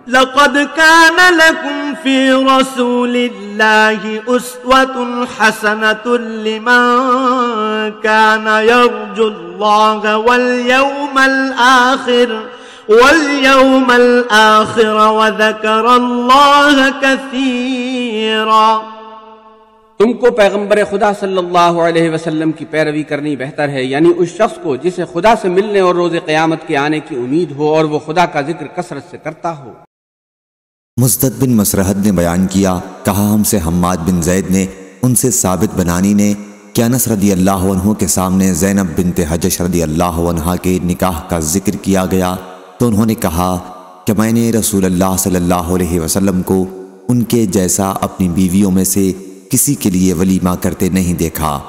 لقد كان لكم في رسول الله أسوة حسنة لمن كان يرجو الله واليوم الآخر وذكر الله كثيرا۔ تم کو پیغمبر خدا صلی اللہ علیہ وسلم کی پیروی کرنی بہتر ہے، یعنی اس شخص کو جسے خدا سے ملنے اور روز قیامت کے آنے کی امید ہو اور وہ خدا کا ذکر کثرت سے کرتا ہو۔ مزدد بن مسرحد نے بیان کیا، کہا ہم سے حماد بن زید نے، ان سے ثابت بنانی نے کہ انس رضی اللہ عنہ کے سامنے زینب بنت حجش رضی اللہ عنہ کے نکاح کا ذکر کیا گیا تو انہوں نے کہا کہ میں نے رسول اللہ صلی اللہ علیہ وسلم کو ان کے جیسا اپنی بیویوں میں سے کسی کے لیے ولیمہ کرتے نہیں دیکھا۔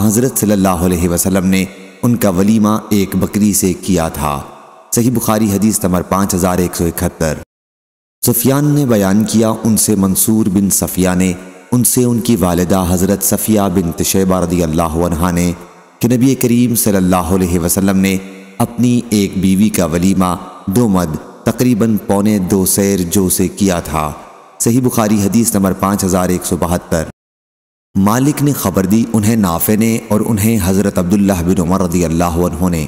حضرت صلی اللہ علیہ وسلم نے ان کا ولیمہ ایک بکری سے کیا تھا۔ صحیح بخاری حدیث نمبر 5171۔ سفیان نے بیان کیا، ان سے منصور بن صفیہ نے، ان سے ان کی والدہ حضرت صفیہ بنت شیبہ رضی اللہ عنہا نے کہ نبی کریم صلی اللہ علیہ وسلم نے اپنی ایک بیوی کا ولیمہ 2 مد تقریباً 2.25 سیر جو سے کیا تھا۔ صحیح بخاری حدیث نمبر 5172۔ مالک نے خبر دی، انہیں نافع نے اور انہیں حضرت عبداللہ بن عمر رضی اللہ عنہ نے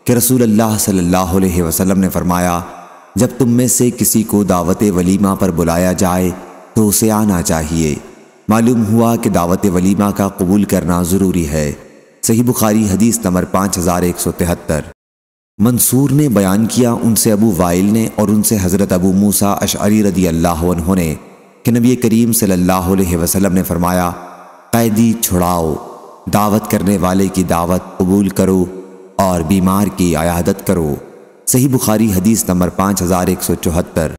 کہ رسول اللہ صلی اللہ علیہ وسلم نے فرمایا، جب تم میں سے کسی کو دعوت ولیمہ پر بلایا جائے تو اسے آنا چاہیے۔ معلوم ہوا کہ دعوت ولیمہ کا قبول کرنا ضروری ہے۔ صحیح بخاری حدیث نمبر 5173۔ منصور نے بیان کیا، ان سے ابو وائل نے اور ان سے حضرت ابو موسیٰ اشعری رضی اللہ عنہ نے کہ نبی کریم صلی اللہ علیہ وسلم نے فرمایا، قیدی چھڑاؤ، دعوت کرنے والے کی دعوت قبول کرو اور بیمار کی عیادت کرو۔ صحیح بخاری حدیث نمبر 5174۔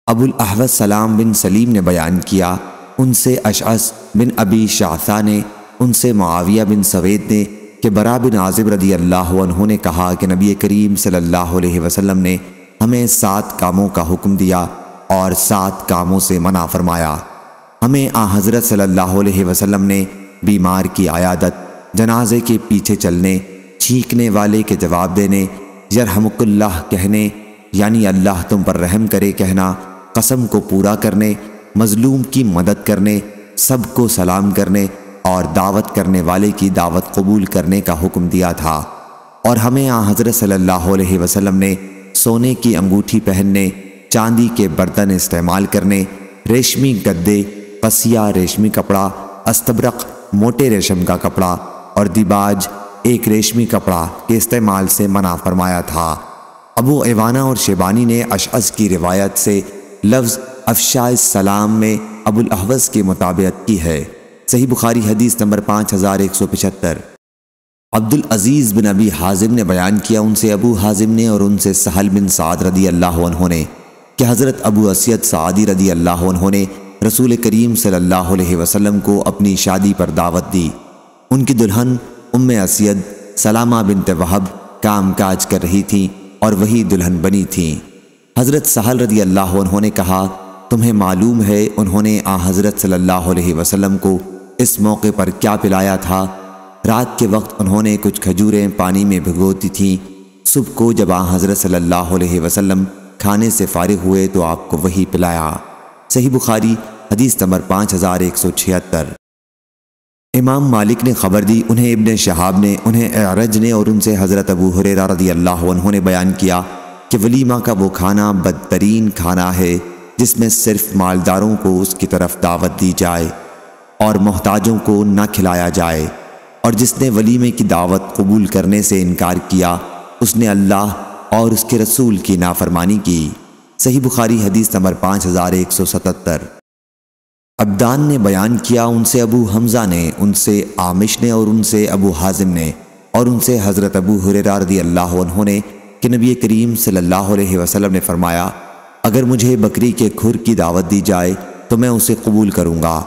ابو الاحوص سلام بن سلیم نے بیان کیا، ان سے اشعث بن ابی شعثہ نے، ان سے معاویہ بن سوید نے کہ برا بن عازب رضی اللہ عنہ نے کہا کہ نبی کریم صلی اللہ علیہ وسلم نے ہمیں 7 کاموں کا حکم دیا اور 7 کاموں سے منع فرمایا۔ ہمیں حضرت صلی اللہ علیہ وسلم نے بیمار کی عیادت، جنازے کے پیچھے چلنے، چھینکنے والے کے جواب دینے، یرحمک اللہ کہنے یعنی اللہ تم پر رحم کرے کہنا، قسم کو پورا کرنے، مظلوم کی مدد کرنے، سب کو سلام کرنے اور دعوت کرنے والے کی دعوت قبول کرنے کا حکم دیا تھا۔ اور ہمیں حضرت صلی اللہ علیہ وسلم نے سونے کی انگوٹھی پہننے، چاندی کے برتن استعمال کرنے، ریشمی گدے، قصیہ ریشمی کپڑا، استبرق موٹے ریشم کا کپڑا اور دیباج ایک ریشمی کپڑا کے استعمال سے منع فرمایا تھا۔ ابو عوانہ اور شیبانی نے اشعث کی روایت سے لفظ افشاء السلام میں ابو الاحوص کی مطابقت کی ہے۔ صحیح بخاری حدیث نمبر 5175۔ عبدالعزیز بن ابی حازم نے بیان کیا، ان سے ابو حازم نے اور ان سے سہل بن سعد رضی اللہ عنہ نے کہ حضرت ابو اسید سعدی رضی اللہ عنہ نے رسول کریم صلی اللہ علیہ وسلم کو اپنی شادی پر دعوت دی۔ ان کی دلہن ام اسید سلامہ بنت وہب کام کاج کر رہی تھیں اور وہی دلہن بنی تھیں۔ حضرت سہل رضی اللہ عنہ نے کہا، تمہیں معلوم ہے انہوں نے حضرت صلی اللہ علیہ وسلم کو اس موقع پر کیا پلایا تھا؟ رات کے وقت انہوں نے کچھ کھجوریں پانی میں بھگوتی تھیں، صبح کو جب حضرت صلی اللہ علیہ وسلم کھانے سے فارغ ہوئے تو آپ کو وہی پلایا۔ صحیح بخاری حدیث نمبر 5176۔ امام مالک نے خبر دی، انہیں ابن شہاب نے، انہیں اعرج نے اور ان سے حضرت ابو ہریرہ رضی اللہ عنہ نے بیان کیا کہ ولیمہ کا وہ کھانا بدترین کھانا ہے جس میں صرف مالداروں کو اس کی طرف دعوت دی جائے اور محتاجوں کو نہ کھلایا جائے، اور جس نے ولیمے کی دعوت قبول کرنے سے انکار کیا اس نے اللہ اور اس کے رسول کی نافرمانی کی۔ صحیح بخاری حدیث نمبر 5177۔ عبدان نے بیان کیا، ان سے ابو حمزہ نے، ان سے عامش نے اور ان سے ابو حازم نے اور ان سے حضرت ابو ہریرہ رضی اللہ عنہ نے کہ نبی کریم صلی اللہ علیہ وسلم نے فرمایا، اگر مجھے بکری کے کھر کی دعوت دی جائے تو میں اسے قبول کروں گا،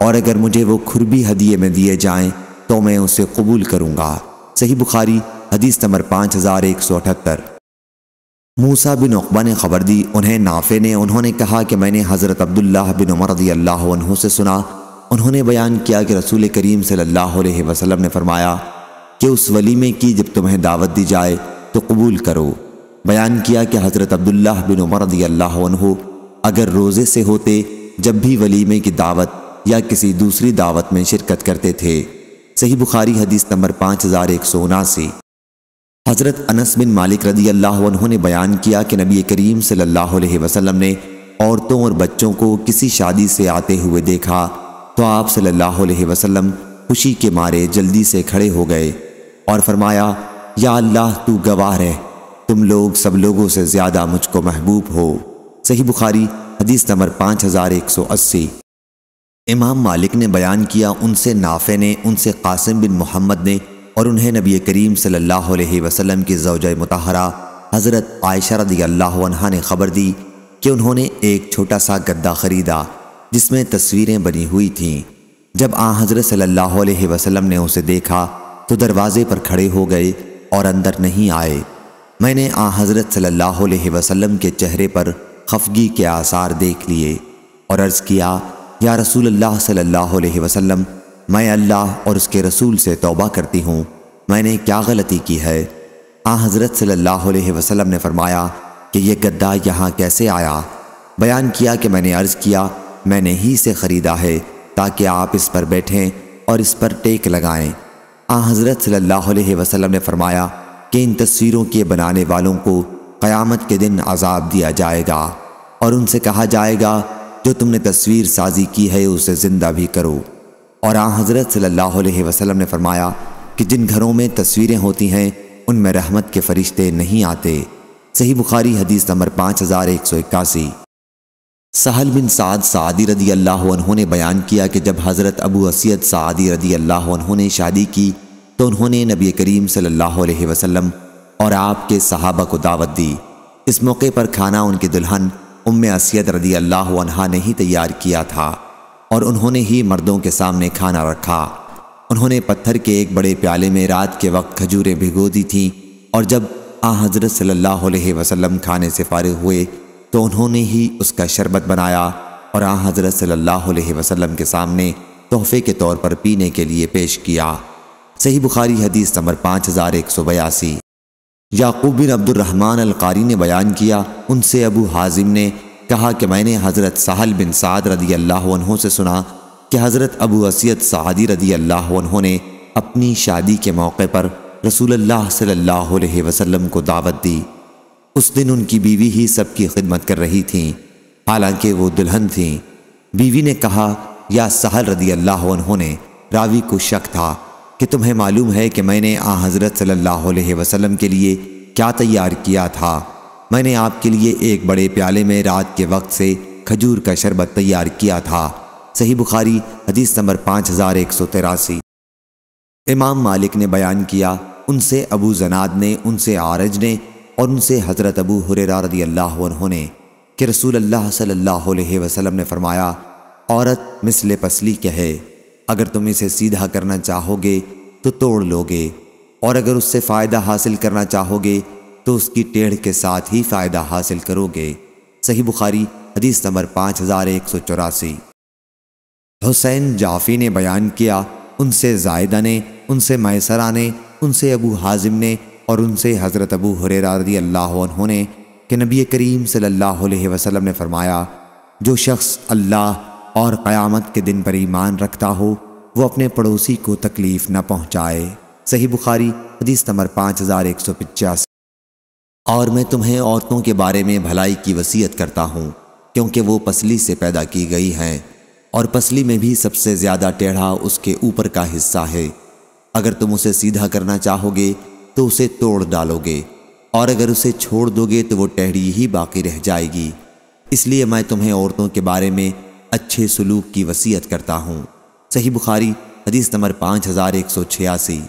اور اگر مجھے وہ کھر بھی ہدیے میں دیے جائیں تو میں اسے قبول کروں گا۔ صحیح بخاری حدیث نمبر 5178۔ موسیٰ بن عقبہ نے خبر دی، انہیں نافع نے، انہوں نے کہا کہ میں نے حضرت عبداللہ بن عمر رضی اللہ عنہ سے سنا، انہوں نے بیان کیا کہ رسول کریم صلی اللہ علیہ وسلم نے فرمایا کہ اس ولیمے کی جب تمہیں دعوت دی جائے تو قبول کرو۔ بیان کیا کہ حضرت عبداللہ بن عمر رضی اللہ عنہ اگر روزے سے ہوتے جب بھی ولیمے کی دعوت یا کسی دوسری دعوت میں شرکت کرتے تھے۔ صحیح بخاری حدیث نمبر 5179۔ حضرت انس بن مالک رضی اللہ عنہ نے بیان کیا کہ نبی کریم صلی اللہ علیہ وسلم نے عورتوں اور بچوں کو کسی شادی سے آتے ہوئے دیکھا تو آپ صلی اللہ علیہ وسلم خوشی کے مارے جلدی سے کھڑے ہو گئے اور فرمایا، یا اللہ تو گواہ رہ، تم لوگ سب لوگوں سے زیادہ مجھ کو محبوب ہو۔ صحیح بخاری حدیث نمبر 5180۔ امام مالک نے بیان کیا، ان سے نافع نے، ان سے قاسم بن محمد نے، اور انہیں نبی کریم صلی اللہ علیہ وسلم کی زوجہ مطہرہ حضرت عائشہ رضی اللہ عنہا نے خبر دی کہ انہوں نے ایک چھوٹا سا گدا خریدا جس میں تصویریں بنی ہوئی تھیں۔ جب حضرت صلی اللہ علیہ وسلم نے اسے دیکھا تو دروازے پر کھڑے ہو گئے اور اندر نہیں آئے۔ میں نے حضرت صلی اللہ علیہ وسلم کے چہرے پر خفگی کے آثار دیکھ لیے اور عرض کیا، یا رسول اللہ صلی اللہ علیہ وسلم، میں اللہ اور اس کے رسول سے توبہ کرتی ہوں، میں نے کیا غلطی کی ہے؟ حضرت صلی اللہ علیہ وسلم نے فرمایا کہ یہ گدا یہاں کیسے آیا؟ بیان کیا کہ میں نے عرض کیا، میں نے ہی سے خریدا ہے تاکہ آپ اس پر بیٹھیں اور اس پر ٹیک لگائیں۔ حضرت صلی اللہ علیہ وسلم نے فرمایا کہ ان تصویروں کے بنانے والوں کو قیامت کے دن عذاب دیا جائے گا اور ان سے کہا جائے گا، جو تم نے تصویر سازی کی ہے اسے زندہ بھی کرو۔ اور حضرت صلی اللہ علیہ وسلم نے فرمایا کہ جن گھروں میں تصویریں ہوتی ہیں ان میں رحمت کے فرشتے نہیں آتے۔ صحیح بخاری حدیث نمبر 5181۔ سہل بن سعد سعدی رضی اللہ عنہ نے بیان کیا کہ جب حضرت ابو اسید سعدی رضی اللہ عنہ نے شادی کی تو انہوں نے نبی کریم صلی اللہ علیہ وسلم اور آپ کے صحابہ کو دعوت دی۔ اس موقع پر کھانا ان کی دلہن ام اسید رضی اللہ عنہا نے ہی تیار کیا تھا اور انہوں نے ہی مردوں کے سامنے کھانا رکھا۔ انہوں نے پتھر کے ایک بڑے پیالے میں رات کے وقت کھجوریں بھگو دی تھیں اور جب حضرت صلی اللہ علیہ وسلم کھانے سے فارغ ہوئے تو انہوں نے ہی اس کا شربت بنایا اور حضرت صلی اللہ علیہ وسلم کے سامنے تحفے کے طور پر پینے کے لیے پیش کیا۔ صحیح بخاری حدیث نمبر 5182۔ یعقوب بن عبد الرحمن القاری نے بیان کیا، ان سے ابو حازم نے کہا کہ میں نے حضرت سہل بن سعد رضی اللہ عنہ سے سنا کہ حضرت ابو اسید سعدی رضی اللہ عنہ نے اپنی شادی کے موقع پر رسول اللہ صلی اللہ علیہ وسلم کو دعوت دی۔ اس دن ان کی بیوی ہی سب کی خدمت کر رہی تھیں، حالانکہ وہ دلہن تھیں۔ بیوی نے کہا، یا سہل رضی اللہ عنہ نے، راوی کو شک تھا کہ تمہیں معلوم ہے کہ میں نے حضرت صلی اللہ علیہ وسلم کے لیے کیا تیار کیا تھا؟ میں نے آپ کے لیے ایک بڑے پیالے میں رات کے وقت سے کھجور کا شربت تیار کیا تھا۔ صحیح بخاری حدیث نمبر 5183۔ امام مالک نے بیان کیا، ان سے ابو زناد نے، ان سے عارج نے اور ان سے حضرت ابو ہریرہ رضی اللہ عنہ نے کہ رسول اللہ صلی اللہ علیہ وسلم نے فرمایا، عورت مثل پسلی کے ہے، اگر تم اسے سیدھا کرنا چاہو گے تو توڑ لو گے، اور اگر اس سے فائدہ حاصل کرنا چاہو گے تو اس کی ٹیڑھ کے ساتھ ہی فائدہ حاصل کرو گے۔ صحیح بخاری حدیث نمبر 5184۔ حسین جعفی نے بیان کیا، ان سے زائدہ نے، ان سے میسرہ نے، ان سے ابو حازم نے اور ان سے حضرت ابو ہریرہ رضی اللہ عنہ نے کہ نبی کریم صلی اللہ علیہ وسلم نے فرمایا، جو شخص اللہ اور قیامت کے دن پر ایمان رکھتا ہو وہ اپنے پڑوسی کو تکلیف نہ پہنچائے۔ صحیح بخاری حدیث نمبر 5185۔ اور میں تمہیں عورتوں کے بارے میں بھلائی کی وصیت کرتا ہوں، کیونکہ وہ پسلی سے پیدا کی گئی ہیں، اور پسلی میں بھی سب سے زیادہ ٹیڑھا اس کے اوپر کا حصہ ہے۔ اگر تم اسے سیدھا کرنا چاہو گے تو اسے توڑ ڈالو گے، اور اگر اسے چھوڑ دو گے تو وہ ٹیڑھی ہی باقی رہ جائے گی۔ اس لیے میں تمہیں عورتوں کے بارے میں اچھے سلوک کی وصیت کرتا ہوں۔ صحیح بخاری حدیث نمبر 5186۔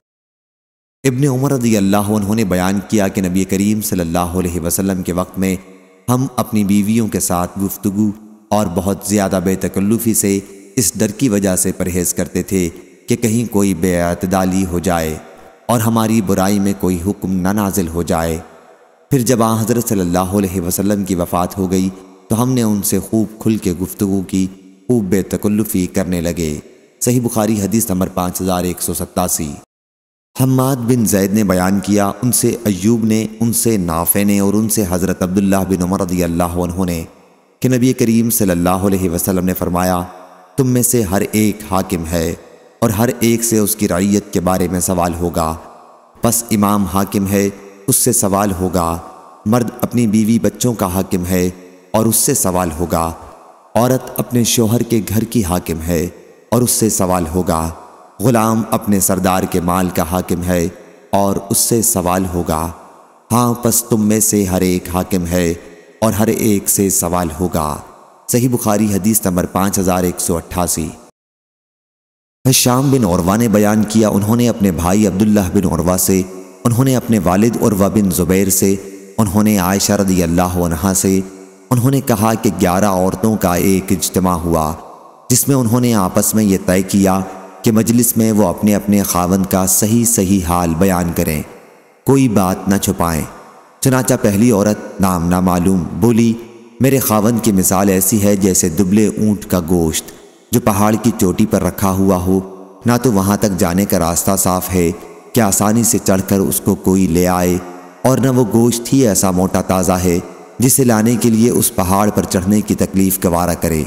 ابن عمر رضی اللہ عنہ نے بیان کیا کہ نبی کریم صلی اللہ علیہ وسلم کے وقت میں ہم اپنی بیویوں کے ساتھ گفتگو اور بہت زیادہ بے تکلفی سے اس ڈر کی وجہ سے پرہیز کرتے تھے کہ کہیں کوئی بے اعتدالی ہو جائے اور ہماری برائی میں کوئی حکم نہ نازل ہو جائے۔ پھر جب حضرت صلی اللہ علیہ وسلم کی وفات ہو گئی تو ہم نے ان سے خوب کھل کے گفتگو کی، خوب بے تکلفی کرنے لگے۔ صحیح بخاری حدیث نمبر 5187۔ حماد بن زید نے بیان کیا، ان سے ایوب نے، ان سے نافع نے اور ان سے حضرت عبداللہ بن عمر رضی اللہ عنہ نے کہ نبی کریم صلی اللہ علیہ وسلم نے فرمایا، تم میں سے ہر ایک حاکم ہے اور ہر ایک سے اس کی رعیت کے بارے میں سوال ہوگا۔ پس امام حاکم ہے، اس سے سوال ہوگا۔ مرد اپنی بیوی بچوں کا حاکم ہے اور اس سے سوال ہوگا۔ عورت اپنے شوہر کے گھر کی حاکم ہے اور اس سے سوال ہوگا۔ غلام اپنے سردار کے مال کا حاکم ہے اور اس سے سوال ہوگا۔ ہاں پس تم میں سے ہر ایک حاکم ہے اور ہر ایک سے سوال ہوگا۔ صحیح بخاری حدیث نمبر 5188۔ ہشام بن عروہ نے بیان کیا، انہوں نے اپنے بھائی عبداللہ بن عروہ سے، انہوں نے اپنے والد عروہ بن زبیر سے، انہوں نے عائشہ رضی اللہ عنہا سے، انہوں نے کہا کہ 11 عورتوں کا ایک اجتماع ہوا جس میں انہوں نے آپس میں یہ طے کیا کہ مجلس میں وہ اپنے اپنے خاوند کا صحیح حال بیان کریں، کوئی بات نہ چھپائیں۔ چنانچہ پہلی عورت نام نہ معلوم بولی، میرے خاوند کی مثال ایسی ہے جیسے دبلے اونٹ کا گوشت جو پہاڑ کی چوٹی پر رکھا ہوا ہو، نہ تو وہاں تک جانے کا راستہ صاف ہے کہ آسانی سے چڑھ کر اس کو کوئی لے آئے، اور نہ وہ گوشت ہی ایسا موٹا تازہ ہے جسے لانے کے لیے اس پہاڑ پر چڑھنے کی تکلیف گوارا کرے۔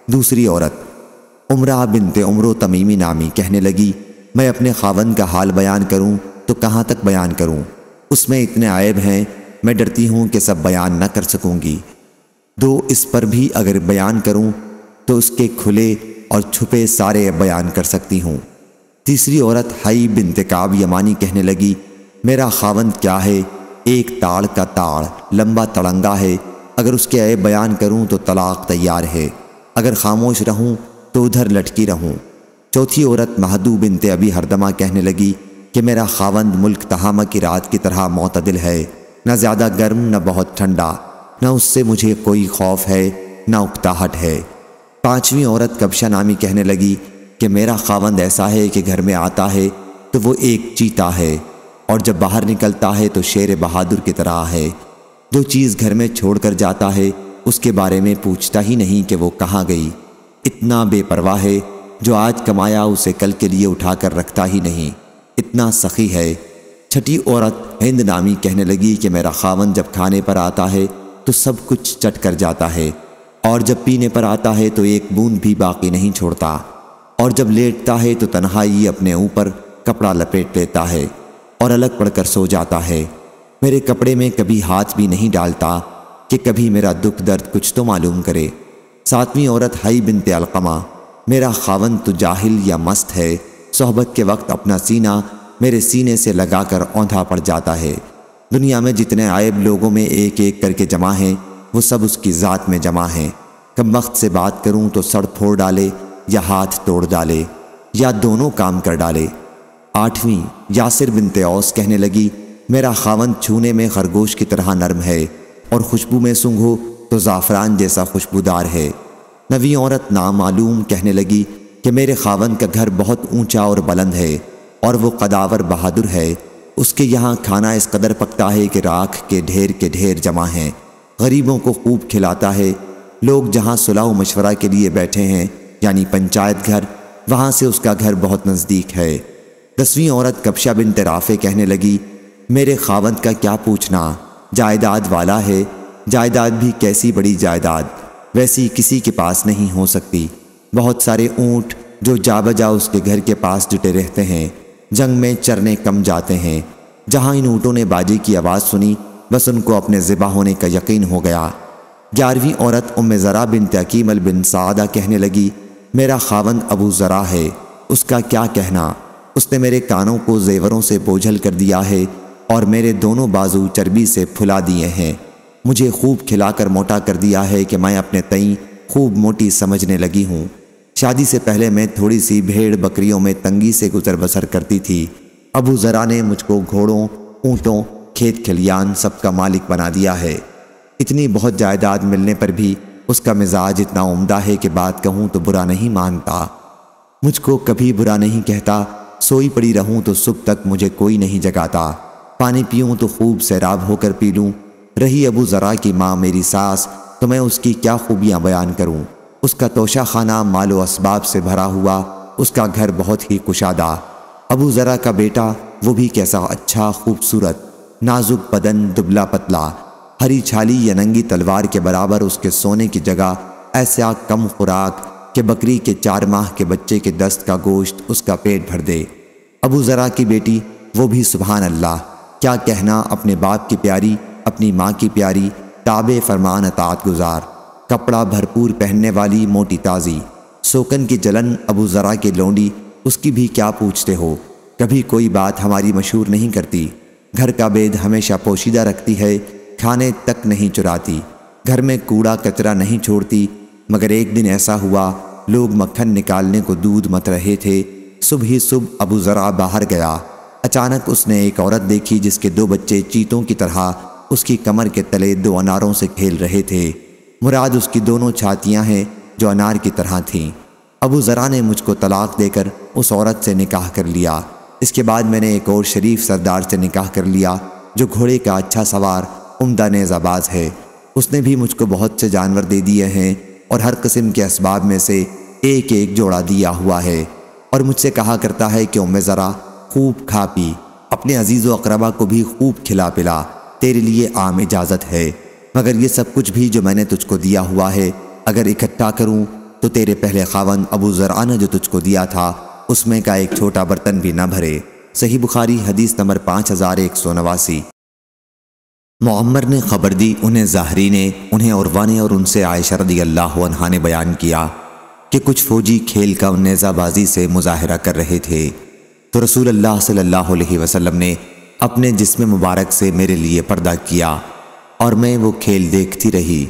دوسری عورت عمرہ بنت عمرو تمیمی نامی کہنے لگی، میں اپنے خاوند کا حال بیان کروں تو کہاں تک بیان کروں، اس میں اتنے عیب ہیں، میں ڈرتی ہوں کہ سب بیان نہ کر سکوں گی۔ دو اس پر بھی اگر بیان کروں تو اس کے کھلے اور چھپے سارے بیان کر سکتی ہوں۔ تیسری عورت حی بنت کعب یمانی کہنے لگی، میرا خاوند کیا ہے، ایک تاڑ کا تاڑ لمبا تڑنگا ہے، اگر اس کے عیب بیان کروں تو طلاق تیار ہے، اگر خاموش رہوں تو ادھر لٹکی رہوں۔ چوتھی عورت مہدو بنت ابی ہردمہ کہنے لگی کہ میرا خاوند ملک تہامہ کی رات کی طرح معتدل ہے، نہ زیادہ گرم نہ بہت ٹھنڈا، نہ اس سے مجھے کوئی خوف ہے نہ اکتاہٹ ہے۔ پانچویں عورت کبشہ نامی کہنے لگی کہ میرا خاوند ایسا ہے کہ گھر میں آتا ہے تو وہ ایک چیتا ہے اور جب باہر نکلتا ہے تو شیر بہادر کی طرح ہے، جو چیز گھر میں چھوڑ کر جاتا ہے اس کے بارے میں پوچھتا ہی نہیں کہ وہ کہاں گئی، اتنا بے پرواہ ہے، جو آج کمایا اسے کل کے لیے اٹھا کر رکھتا ہی نہیں، اتنا سخی ہے۔ چھٹی عورت ہند نامی کہنے لگی کہ میرا خاوند جب کھانے پر آتا ہے تو سب کچھ چٹ کر جاتا ہے، اور جب پینے پر آتا ہے تو ایک بوند بھی باقی نہیں چھوڑتا، اور جب لیٹتا ہے تو تنہائی اپنے اوپر کپڑا لپیٹ لیتا ہے اور الگ پڑ کر سو جاتا ہے، میرے کپڑے میں کبھی ہاتھ بھی نہیں ڈالتا کہ کبھی میرا دکھ درد کچھ تو معلوم کرے۔ ساتویں عورت حی بنت علقمہ، میرا خاوند تو جاہل یا مست ہے، صحبت کے وقت اپنا سینہ میرے سینے سے لگا کر اوندھا پڑ جاتا ہے، دنیا میں جتنے عیب لوگوں میں ایک ایک کر کے جمع ہیں وہ سب اس کی ذات میں جمع ہیں، کم وقت سے بات کروں تو سر پھوڑ ڈالے یا ہاتھ توڑ ڈالے یا دونوں کام کر ڈالے۔ آٹھویں یاسر بنت اوس کہنے لگی، میرا خاوند چھونے میں خرگوش کی طرح نرم ہے اور خوشبو میں سونگھو تو زعفران جیسا خوشبودار ہے۔ نویں عورت نامعلوم کہنے لگی کہ میرے خاوند کا گھر بہت اونچا اور بلند ہے اور وہ قداور بہادر ہے، اس کے یہاں کھانا اس قدر پکتا ہے کہ راکھ کے ڈھیر جمع ہیں، غریبوں کو خوب کھلاتا ہے، لوگ جہاں صلاح و مشورہ کے لیے بیٹھے ہیں یعنی پنچایت گھر، وہاں سے اس کا گھر بہت نزدیک ہے۔ 10ویں عورت کبشہ بنت رافع کہنے لگی، میرے خاوند کا کیا پوچھنا، جائیداد والا ہے، جائیداد بھی کیسی بڑی جائیداد، ویسی کسی کے پاس نہیں ہو سکتی، بہت سارے اونٹ جو جا بجا اس کے گھر کے پاس جٹے رہتے ہیں، جنگ میں چرنے کم جاتے ہیں، جہاں ان اونٹوں نے باجے کی آواز سنی بس ان کو اپنے ذبح ہونے کا یقین ہو گیا۔ 11ویں عورت ام زرع بنت عقیمل بن سعدہ کہنے لگی، میرا خاوند ابو زرع ہے، اس کا کیا کہنا، اس نے میرے کانوں کو زیوروں سے بوجھل کر دیا ہے اور میرے دونوں بازو چربی سے پھلا دیے ہیں، مجھے خوب کھلا کر موٹا کر دیا ہے کہ میں اپنے تئیں خوب موٹی سمجھنے لگی ہوں۔ شادی سے پہلے میں تھوڑی سی بھیڑ بکریوں میں تنگی سے گزر بسر کرتی تھی، ابو زرع نے مجھ کو گھوڑوں، اونٹوں، کھیت کھلیان سب کا مالک بنا دیا ہے۔ اتنی بہت جائیداد ملنے پر بھی اس کا مزاج اتنا عمدہ ہے کہ بات کہوں تو برا نہیں مانتا، مجھ کو کبھی برا نہیں کہتا، سوئی پڑی رہوں تو صبح تک مجھے کوئی نہیں جگاتا، پانی پیوں تو خوب سیراب ہو کر پی لوں۔ رہی ابو زرع کی ماں میری ساس تو میں اس کی کیا خوبیاں بیان کروں، اس کا توشہ خانہ مال و اسباب سے بھرا ہوا، اس کا گھر بہت ہی کشادہ۔ ابو زرع کا بیٹا وہ بھی کیسا اچھا خوبصورت، نازک بدن، دبلا پتلا، ہری چھالی یا ننگی تلوار کے برابر اس کے سونے کی جگہ ایسا کم خوراک کہ بکری کے 4 ماہ کے بچے کے دست کا گوشت اس کا پیٹ بھر دے۔ ابو ذرا کی بیٹی، وہ بھی سبحان اللہ، کیا کہنا، اپنے باپ کی پیاری، اپنی ماں کی پیاری، تابع فرمان اطاعت گزار، کپڑا بھرپور پہننے والی، موٹی تازی، سوکن کی جلن ابو ذرا کی لونڈی، اس کی بھی کیا پوچھتے ہو، کبھی کوئی بات ہماری مشہور نہیں کرتی، گھر کا بید ہمیشہ پوشیدہ رکھتی ہے، کھانے تک نہیں چراتی، گھر میں کوڑا کچرا نہیں چھوڑتی۔ مگر ایک دن ایسا ہوا، لوگ مکھن نکالنے کو دودھ مت رہے تھے، صبح ہی صبح ابو ذرا باہر گیا، اچانک اس نے ایک عورت دیکھی جس کے 2 بچے چیتوں کی طرح اس کی کمر کے تلے 2 اناروں سے کھیل رہے تھے، مراد اس کی دونوں چھاتیاں ہیں جو انار کی طرح تھیں۔ ابو ذرا نے مجھ کو طلاق دے کر اس عورت سے نکاح کر لیا۔ اس کے بعد میں نے ایک اور شریف سردار سے نکاح کر لیا جو گھوڑے کا اچھا سوار، عمدہ نیزہ باز ہے۔ اس نے بھی مجھ کو بہت سے جانور دے دیے ہیں اور ہر قسم کے اسباب میں سے ایک ایک جوڑا دیا ہوا ہے، اور مجھ سے کہا کرتا ہے کہ ام ذرا خوب کھا پی، اپنے عزیز و اقربا کو بھی خوب کھلا پلا، تیرے لیے عام اجازت ہے، مگر یہ سب کچھ بھی جو میں نے تجھ کو دیا ہوا ہے اگر اکٹھا کروں تو تیرے پہلے خاوند ابو ذرا نے جو تجھ کو دیا تھا اس میں کا ایک چھوٹا برتن بھی نہ بھرے۔ صحیح بخاری حدیث نمبر 5189۔ معمر نے خبر دی، انہیں ظاہری نے، انہیں عروہ نے اور ان سے عائشہ رضی اللہ عنہا نے بیان کیا کہ کچھ فوجی کھیل کا نیزہ بازی سے مظاہرہ کر رہے تھے، تو رسول اللہ صلی اللہ علیہ وسلم نے اپنے جسم مبارک سے میرے لیے پردہ کیا اور میں وہ کھیل دیکھتی رہی۔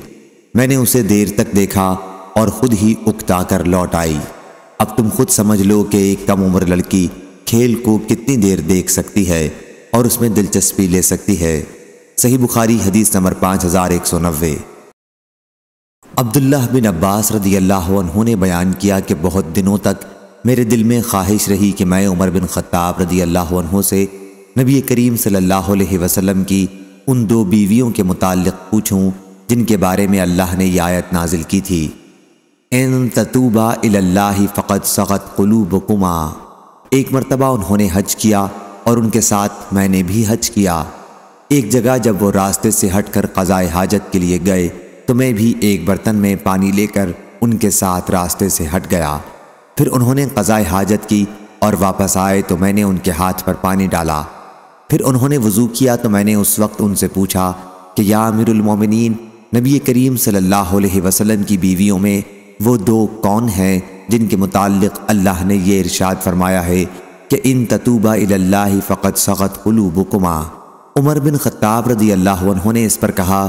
میں نے اسے دیر تک دیکھا اور خود ہی اکتا کر لوٹ آئی۔ اب تم خود سمجھ لو کہ ایک کم عمر لڑکی کھیل کو کتنی دیر دیکھ سکتی ہے اور اس میں دلچسپی لے سکتی ہے۔ صحیح بخاری حدیث نمبر 5190۔ عبداللہ بن عباس رضی اللہ عنہ نے بیان کیا کہ بہت دنوں تک میرے دل میں خواہش رہی کہ میں عمر بن خطاب رضی اللہ عنہ سے نبی کریم صلی اللہ علیہ وسلم کی ان 2 بیویوں کے متعلق پوچھوں جن کے بارے میں اللہ نے یہ آیت نازل کی تھی، ان تتوبا الی اللہ فقد صغت قلوبکما۔ ایک مرتبہ انہوں نے حج کیا اور ان کے ساتھ میں نے بھی حج کیا۔ ایک جگہ جب وہ راستے سے ہٹ کر قضائے حاجت کے لیے گئے تو میں بھی ایک برتن میں پانی لے کر ان کے ساتھ راستے سے ہٹ گیا۔ پھر انہوں نے قضائے حاجت کی اور واپس آئے تو میں نے ان کے ہاتھ پر پانی ڈالا۔ پھر انہوں نے وضو کیا تو میں نے اس وقت ان سے پوچھا کہ یا امیر المومنین، نبی کریم صلی اللہ علیہ وسلم کی بیویوں میں وہ 2 کون ہیں جن کے متعلق اللہ نے یہ ارشاد فرمایا ہے کہ ان تتوبا الی اللہ فقد صغت قلوبکما؟ عمر بن خطاب رضی اللہ عنہ نے اس پر کہا،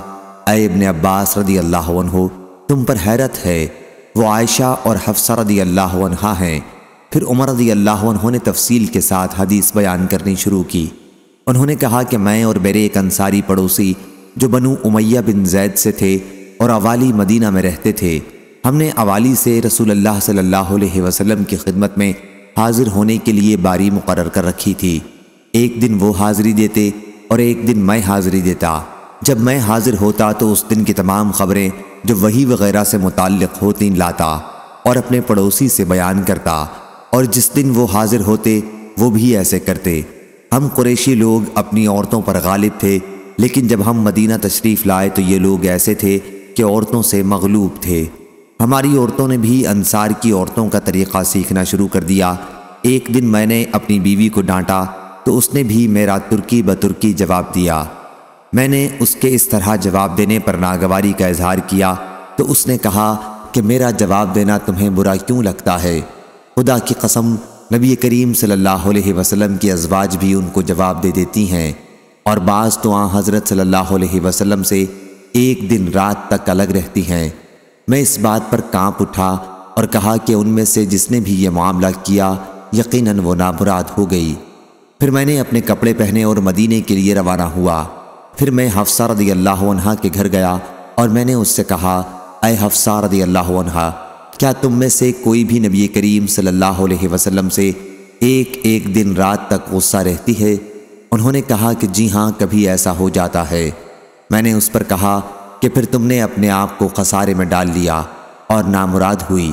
اے ابن عباس رضی اللہ عنہ، تم پر حیرت ہے، وہ عائشہ اور حفصہ رضی اللہ عنہا ہیں۔ پھر عمر رضی اللہ عنہ نے تفصیل کے ساتھ حدیث بیان کرنی شروع کی۔ انہوں نے کہا کہ میں اور میرے ایک انصاری پڑوسی جو بنو امیہ بن زید سے تھے اور اوالی مدینہ میں رہتے تھے، ہم نے اوالی سے رسول اللہ صلی اللہ علیہ وسلم کی خدمت میں حاضر ہونے کے لیے باری مقرر کر رکھی تھی۔ ایک دن وہ حاضری دیتے اور ایک دن میں حاضری دیتا۔ جب میں حاضر ہوتا تو اس دن کی تمام خبریں جو وحی وغیرہ سے متعلق ہوتی لاتا اور اپنے پڑوسی سے بیان کرتا، اور جس دن وہ حاضر ہوتے وہ بھی ایسے کرتے۔ ہم قریشی لوگ اپنی عورتوں پر غالب تھے، لیکن جب ہم مدینہ تشریف لائے تو یہ لوگ ایسے تھے کہ عورتوں سے مغلوب تھے۔ ہماری عورتوں نے بھی انصار کی عورتوں کا طریقہ سیکھنا شروع کر دیا۔ ایک دن میں نے اپنی بیوی کو ڈانٹا تو اس نے بھی میرا ترکی بترکی جواب دیا۔ میں نے اس کے اس طرح جواب دینے پر ناگواری کا اظہار کیا تو اس نے کہا کہ میرا جواب دینا تمہیں برا کیوں لگتا ہے؟ خدا کی قسم، نبی کریم صلی اللہ علیہ وسلم کی ازواج بھی ان کو جواب دے دیتی ہیں، اور بعض تو آن حضرت صلی اللہ علیہ وسلم سے ایک دن رات تک الگ رہتی ہیں۔ میں اس بات پر کانپ اٹھا اور کہا کہ ان میں سے جس نے بھی یہ معاملہ کیا یقیناً وہ نامراد ہو گئی۔ پھر میں نے اپنے کپڑے پہنے اور مدینے کے لیے روانہ ہوا۔ پھر میں حفصہ رضی اللہ عنہا کے گھر گیا اور میں نے اس سے کہا، اے حفصہ رضی اللہ عنہا، کیا تم میں سے کوئی بھی نبی کریم صلی اللہ علیہ وسلم سے ایک ایک دن رات تک غصہ رہتی ہے؟ انہوں نے کہا کہ جی ہاں، کبھی ایسا ہو جاتا ہے۔ میں نے اس پر کہا کہ پھر تم نے اپنے آپ کو خسارے میں ڈال لیا اور نامراد ہوئی۔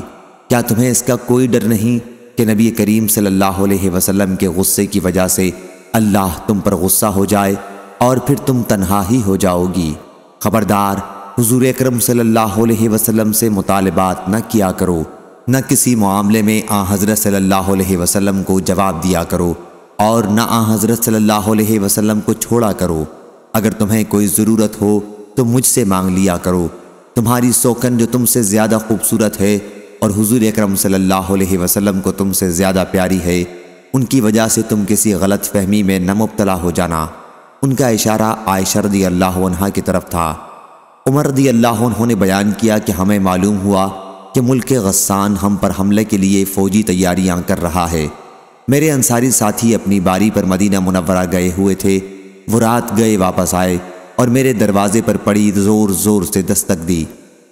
کیا تمہیں اس کا کوئی ڈر نہیں کہ نبی کریم صلی اللہ علیہ وسلم کے غصے کی وجہ سے اللہ تم پر غصہ ہو جائے اور پھر تم تنہا ہی ہو جاؤ گی؟ خبردار حضور اکرم صلی اللہ علیہ وسلم سے مطالبات نہ کیا کرو، نہ کسی معاملے میں آن حضرت صلی اللہ علیہ وسلم کو جواب دیا کرو، اور نہ آن حضرت صلی اللہ علیہ وسلم کو چھوڑا کرو۔ اگر تمہیں کوئی ضرورت ہو تو مجھ سے مانگ لیا کرو۔ تمہاری سوکن جو تم سے زیادہ خوبصورت ہے اور حضور اکرم صلی اللہ علیہ وسلم کو تم سے زیادہ پیاری ہے، ان کی وجہ سے تم کسی غلط فہمی میں نہ مبتلا ہو جانا۔ ان کا اشارہ عائشہ رضی اللہ عنہا کی طرف تھا۔ عمر رضی اللہ عنہ نے بیان کیا کہ ہمیں معلوم ہوا کہ ملک غسان ہم پر حملے کے لیے فوجی تیاریاں کر رہا ہے۔ میرے انصاری ساتھی اپنی باری پر مدینہ منورہ گئے ہوئے تھے۔ وہ رات گئے واپس آئے اور میرے دروازے پر پڑی زور زور سے دستک دی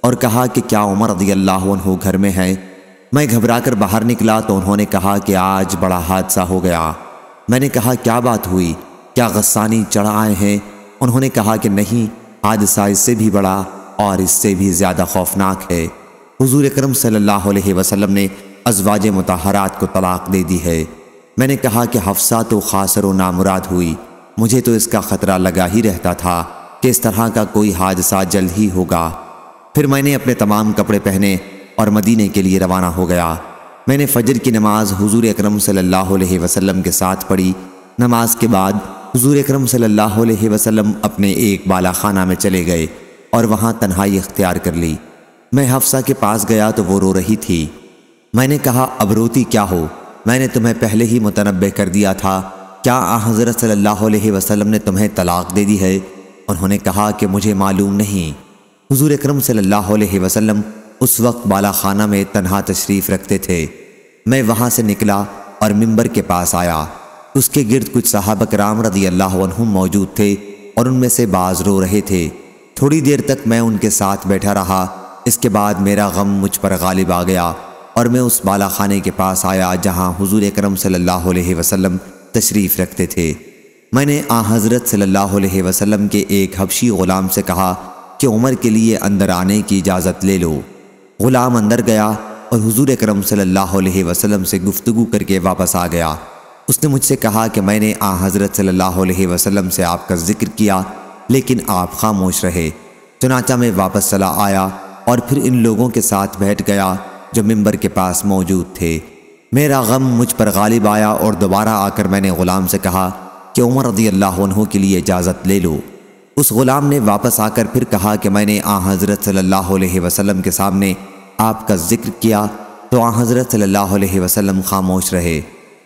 اور کہا کہ کیا عمر رضی اللہ عنہ گھر میں ہیں؟ میں گھبرا کر باہر نکلا تو انہوں نے کہا کہ آج بڑا حادثہ ہو گیا۔ میں نے کہا کیا بات ہوئی؟ کیا غسانی چڑھ آئے ہیں؟ انہوں نے کہا کہ نہیں، حادثہ اس سے بھی بڑا اور اس سے بھی زیادہ خوفناک ہے۔ حضور اکرم صلی اللہ علیہ وسلم نے ازواج مطہرات کو طلاق دے دی ہے۔ میں نے کہا کہ حفصہ تو خاسر و نامراد ہوئی، مجھے تو اس کا خطرہ لگا ہی رہتا تھا کہ اس طرح کا کوئی حادثہ جلد ہی ہوگا۔ پھر میں نے اپنے تمام کپڑے پہنے اور مدینے کے لیے روانہ ہو گیا۔ میں نے فجر کی نماز حضور اکرم صلی اللہ علیہ وسلم کے ساتھ پڑھی۔ نماز کے بعد حضور اکرم صلی اللہ علیہ وسلم اپنے ایک بالا خانہ میں چلے گئے اور وہاں تنہائی اختیار کر لی۔ میں حفصہ کے پاس گیا تو وہ رو رہی تھی۔ میں نے کہا اب روتی کیا ہو؟ میں نے تمہیں پہلے ہی متنبہ کر دیا تھا، کیا آن حضرت صلی اللہ علیہ وسلم نے تمہیں طلاق دے دی ہے؟ انہوں نے کہا کہ مجھے معلوم نہیں۔ حضور اکرم صلی اللہ علیہ وسلم اس وقت بالا خانہ میں تنہا تشریف رکھتے تھے۔ میں وہاں سے نکلا اور منبر کے پاس آیا۔ اس کے گرد کچھ صحابہ کرام رضی اللہ عنہم موجود تھے اور ان میں سے بعض رو رہے تھے۔ تھوڑی دیر تک میں ان کے ساتھ بیٹھا رہا۔ اس کے بعد میرا غم مجھ پر غالب آ گیا اور میں اس بالا خانے کے پاس آیا جہاں حضور اکرم صلی اللہ علیہ وسلم تشریف رکھتے تھے۔ میں نے آن حضرت صلی اللہ علیہ وسلم کے ایک حبشی غلام سے کہا کہ عمر کے لیے اندر آنے کی اجازت لے لو۔ غلام اندر گیا اور حضور اکرم صلی اللہ علیہ وسلم سے گفتگو کر کے واپس آ گیا۔ اس نے مجھ سے کہا کہ میں نے آن حضرت صلی اللہ علیہ وسلم سے آپ کا ذکر کیا لیکن آپ خاموش رہے۔ چنانچہ میں واپس چلا آیا اور پھر ان لوگوں کے ساتھ بیٹھ گیا جو منبر کے پاس موجود تھے۔ میرا غم مجھ پر غالب آیا اور دوبارہ آ کر میں نے غلام سے کہا کہ عمر رضی اللہ عنہ کے لیے اجازت لے لو۔ اس غلام نے واپس آ کر پھر کہا کہ میں نے آن حضرت صلی اللہ علیہ وسلم کے سامنے آپ کا ذکر کیا تو آن حضرت صلی اللہ علیہ وسلم خاموش رہے۔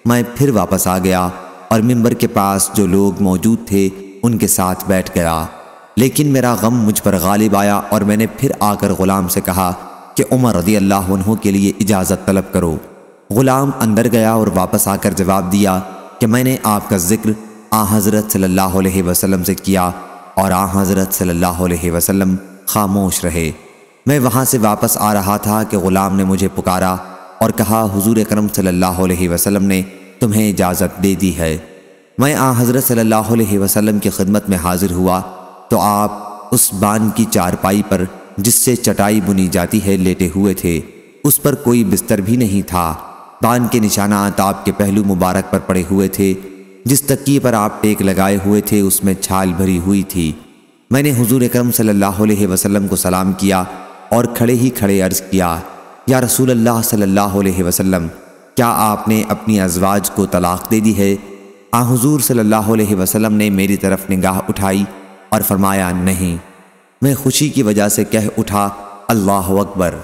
میں پھر واپس آ گیا اور منبر کے پاس جو لوگ موجود تھے ان کے ساتھ بیٹھ گیا، لیکن میرا غم مجھ پر غالب آیا اور میں نے پھر آ کر غلام سے کہا کہ عمر رضی اللہ عنہ کے لیے اجازت طلب کرو۔ غلام اندر گیا اور واپس آ کر جواب دیا کہ میں نے آپ کا ذکر آن حضرت صلی اللہ علیہ وسلم سے کیا اور آن حضرت صلی اللہ علیہ وسلم خاموش رہے۔ میں وہاں سے واپس آ رہا تھا کہ غلام نے مجھے پکارا اور کہا حضور اکرم صلی اللہ علیہ وسلم نے تمہیں اجازت دے دی ہے۔ میں آن حضرت صلی اللہ علیہ وسلم کی خدمت میں حاضر ہوا تو آپ اس بان کی چارپائی پر جس سے چٹائی بنی جاتی ہے لیٹے ہوئے تھے۔ اس پر کوئی بستر بھی نہیں تھا۔ بان کے نشانات آپ کے پہلو مبارک پر پڑے ہوئے تھے۔ جس تکیے پر آپ ٹیک لگائے ہوئے تھے اس میں چھال بھری ہوئی تھی۔ میں نے حضور اکرم صلی اللہ علیہ وسلم کو سلام کیا اور کھڑے ہی کھڑے عرض کیا یا رسول اللہ صلی اللہ علیہ وسلم، کیا آپ نے اپنی ازواج کو طلاق دے دی ہے؟ آن حضور صلی اللہ علیہ وسلم نے میری طرف نگاہ اٹھائی اور فرمایا نہیں۔ میں خوشی کی وجہ سے کہہ اٹھا اللہ اکبر۔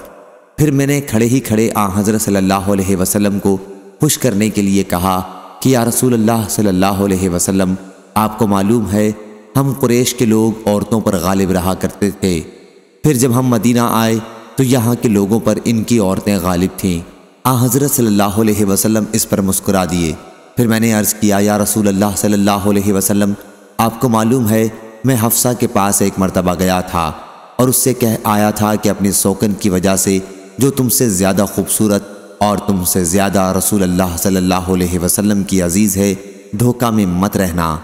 پھر میں نے کھڑے ہی کھڑے آن حضرت صلی اللہ علیہ وسلم کو خوش کرنے کے لیے کہا کہ یا رسول اللہ صلی اللہ علیہ وسلم، آپ کو معلوم ہے ہم قریش کے لوگ عورتوں پر غالب رہا کرتے تھے، پھر جب ہم مدینہ آئے تو یہاں کے لوگوں پر ان کی عورتیں غالب تھیں۔ آن حضرت صلی اللہ علیہ وسلم اس پر مسکرا دیے۔ پھر میں نے عرض کیا یا رسول اللہ صلی اللہ علیہ وسلم، آپ کو معلوم ہے میں حفصہ کے پاس ایک مرتبہ گیا تھا اور اس سے کہہ آیا تھا کہ اپنی سوکن کی وجہ سے جو تم سے زیادہ خوبصورت اور تم سے زیادہ رسول اللہ صلی اللہ علیہ وسلم کی عزیز ہے، دھوکہ میں مت رہنا۔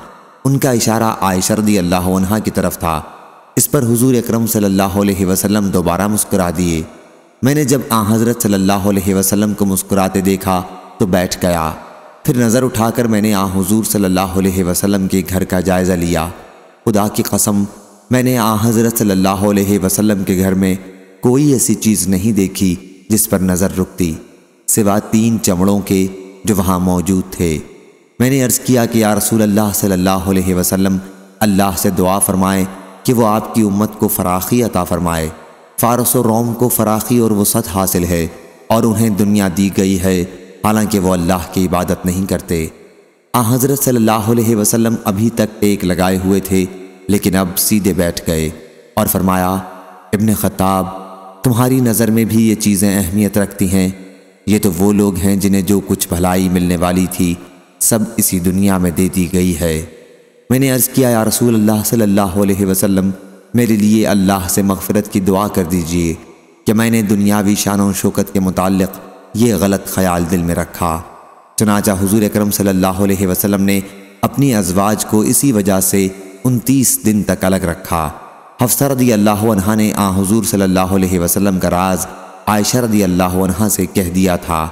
ان کا اشارہ عائشہ رضی اللہ عنہا کی طرف تھا۔ اس پر حضور اکرم صلی اللہ علیہ وسلم دوبارہ مسکرا دیے۔ میں نے جب آن حضرت صلی اللہ علیہ وسلم کو مسکراتے دیکھا تو بیٹھ گیا۔ پھر نظر اٹھا کر میں نے آن حضور صلی اللہ علیہ وسلم کے گھر کا جائزہ لیا۔ خدا کی قسم میں نے آن حضرت صلی اللہ علیہ وسلم کے گھر میں کوئی ایسی چیز نہیں دیکھی جس پر نظر رکتی سوا 3 چمڑوں کے جو وہاں موجود تھے۔ میں نے عرض کیا کہ یا رسول اللہ صلی اللہ علیہ وسلم، اللہ سے دعا فرمائیں کہ وہ آپ کی امت کو فراخی عطا فرمائے۔ فارس و روم کو فراخی اور وسعت حاصل ہے اور انہیں دنیا دی گئی ہے، حالانکہ وہ اللہ کی عبادت نہیں کرتے۔ آن حضرت صلی اللہ علیہ وسلم ابھی تک ٹیک لگائے ہوئے تھے، لیکن اب سیدھے بیٹھ گئے اور فرمایا، ابن خطاب، تمہاری نظر میں بھی یہ چیزیں اہمیت رکھتی ہیں؟ یہ تو وہ لوگ ہیں جنہیں جو کچھ بھلائی ملنے والی تھی سب اسی دنیا میں دے دی گئی ہے۔ میں نے عرض کیا، یا رسول اللہ صلی اللہ علیہ وسلم، میرے لیے اللہ سے مغفرت کی دعا کر دیجئے کہ میں نے دنیاوی شان و شوکت کے متعلق یہ غلط خیال دل میں رکھا۔ چنانچہ حضور اکرم صلی اللہ علیہ وسلم نے اپنی ازواج کو اسی وجہ سے 29 دن تک الگ رکھا۔ حفصہ رضی اللہ عنہا نے آن حضور صلی اللہ علیہ وسلم کا راز عائشہ رضی اللہ عنہا سے کہہ دیا تھا۔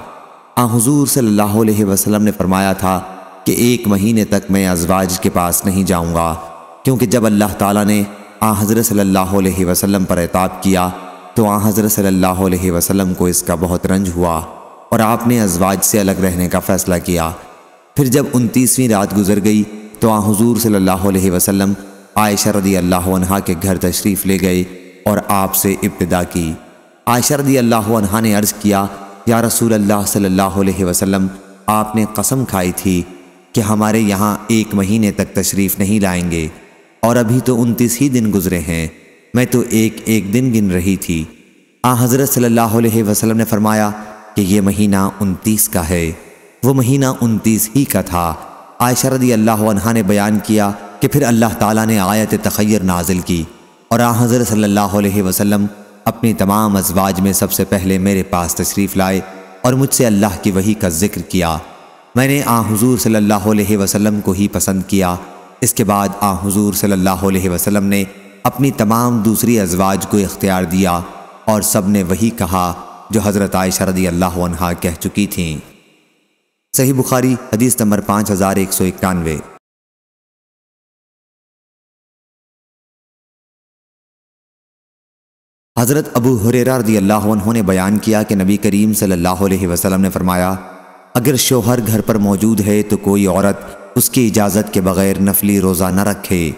آن حضور صلی اللہ علیہ وسلم نے فرمایا تھا کہ 1 مہینے تک میں ازواج کے پاس نہیں جاؤں گا، کیونکہ جب اللہ تعالیٰ نے آن حضرت صلی اللہ علیہ وسلم پر عتاب کیا تو آن حضرت صلی اللہ علیہ وسلم کو اس کا بہت رنج ہوا اور آپ نے ازواج سے الگ رہنے کا فیصلہ کیا۔ پھر جب 29ویں رات گزر گئی تو آن حضور صلی اللہ علیہ وسلم عائشہ رضی اللہ عنہا کے گھر تشریف لے گئے اور آپ سے ابتدا کی۔ عائشہ رضی اللہ عنہا نے عرض کیا، یا رسول اللہ صلی اللہ علیہ وسلم، آپ نے قسم کھائی تھی کہ ہمارے یہاں 1 مہینے تک تشریف نہیں لائیں گے، اور ابھی تو 29 ہی دن گزرے ہیں، میں تو ایک دن گن رہی تھی۔ آن حضرت صلی اللہ علیہ وسلم نے فرمایا کہ یہ مہینہ 29 کا ہے۔ وہ مہینہ 29 ہی کا تھا۔ عائشہ رضی اللہ عنہا نے بیان کیا کہ پھر اللہ تعالیٰ نے آیت تخیر نازل کی اور آن حضرت صلی اللہ علیہ وسلم اپنی تمام ازواج میں سب سے پہلے میرے پاس تشریف لائے اور مجھ سے اللہ کی وحی کا ذکر کیا۔ میں نے آن حضور صلی اللہ علیہ وسلم کو ہی پسند کیا۔ اس کے بعد آن حضور صلی اللہ علیہ وسلم نے اپنی تمام دوسری ازواج کو اختیار دیا اور سب نے وہی کہا جو حضرت عائشہ رضی اللہ عنہا کہہ چکی تھیں۔ صحیح بخاری حدیث نمبر 5191۔ حضرت ابو ہریرہ رضی اللہ عنہ نے بیان کیا کہ نبی کریم صلی اللہ علیہ وسلم نے فرمایا، اگر شوہر گھر پر موجود ہے تو کوئی عورت اس کی اجازت کے بغیر نفلی روزہ نہ رکھے۔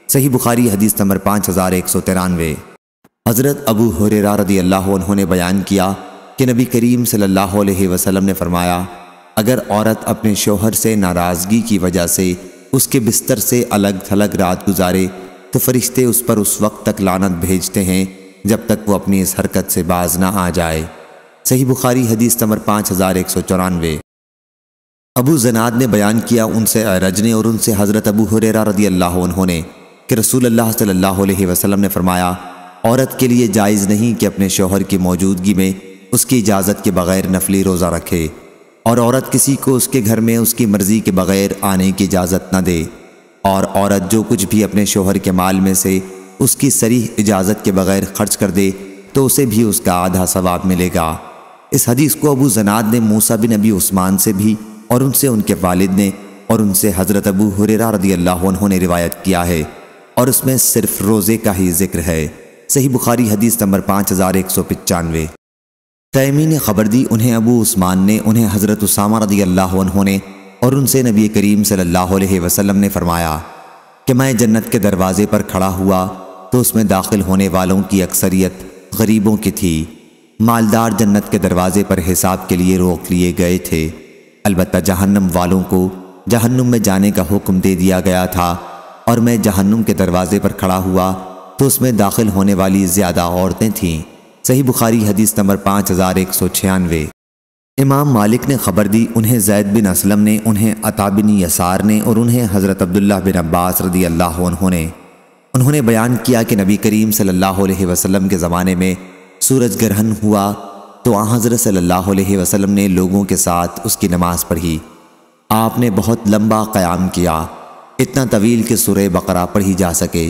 صحیح بخاری حدیث نمبر 5193۔ حضرت ابو ہریرہ رضی اللہ عنہ نے بیان کیا کہ نبی کریم صلی اللہ علیہ وسلم نے فرمایا، اگر عورت اپنے شوہر سے ناراضگی کی وجہ سے اس کے بستر سے الگ تھلگ رات گزارے تو فرشتے اس پر اس وقت تک لعنت بھیجتے ہیں جب تک وہ اپنی اس حرکت سے باز نہ آ جائے۔ صحیح بخاری حدیث نمبر 5194۔ ابو زناد نے بیان کیا ان سے اعرج نے اور ان سے حضرت ابو ہریرہ رضی اللہ عنہ نے کہ رسول اللہ صلی اللہ علیہ وسلم نے فرمایا، عورت کے لیے جائز نہیں کہ اپنے شوہر کی موجودگی میں اس کی اجازت کے بغیر نفلی روزہ رکھے، اور عورت کسی کو اس کے گھر میں اس کی مرضی کے بغیر آنے کی اجازت نہ دے، اور عورت جو کچھ بھی اپنے شوہر کے مال میں سے اس کی صریح اجازت کے بغیر خرچ کر دے تو اسے بھی اس کا آدھا ثواب ملے گا۔ اس حدیث کو ابو زناد نے موسیٰ بن ابی عثمان سے بھی اور ان سے ان کے والد نے اور ان سے حضرت ابو ہریرہ رضی اللہ عنہ نے روایت کیا ہے، اور اس میں صرف روزے کا ہی ذکر ہے۔ صحیح بخاری حدیث نمبر 5195۔ تیمی نے خبر دی، انہیں ابو عثمان نے، انہیں حضرت اسامہ رضی اللہ عنہ نے اور ان سے نبی کریم صلی اللہ علیہ وسلم نے فرمایا کہ میں جنت کے دروازے پر کھڑا ہوا تو اس میں داخل ہونے والوں کی اکثریت غریبوں کی تھی۔ مالدار جنت کے دروازے پر حساب کے لیے روک لیے گئے تھے، البتہ جہنم والوں کو جہنم میں جانے کا حکم دے دیا گیا تھا، اور میں جہنم کے دروازے پر کھڑا ہوا تو اس میں داخل ہونے والی زیادہ عورتیں تھیں۔ صحیح بخاری حدیث نمبر 5196۔ امام مالک نے خبر دی، انہیں زید بن اسلم نے، انہیں عطا بن یسار نے اور انہیں حضرت عبداللہ بن عباس رضی اللہ عنہ نے، انہوں نے بیان کیا کہ نبی کریم صلی اللہ علیہ وسلم کے زمانے میں سورج گرہن ہوا تو آن حضرت صلی اللہ علیہ وسلم نے لوگوں کے ساتھ اس کی نماز پڑھی۔ آپ نے بہت لمبا قیام کیا، اتنا طویل کہ سورہ بقرہ پڑھی جا سکے،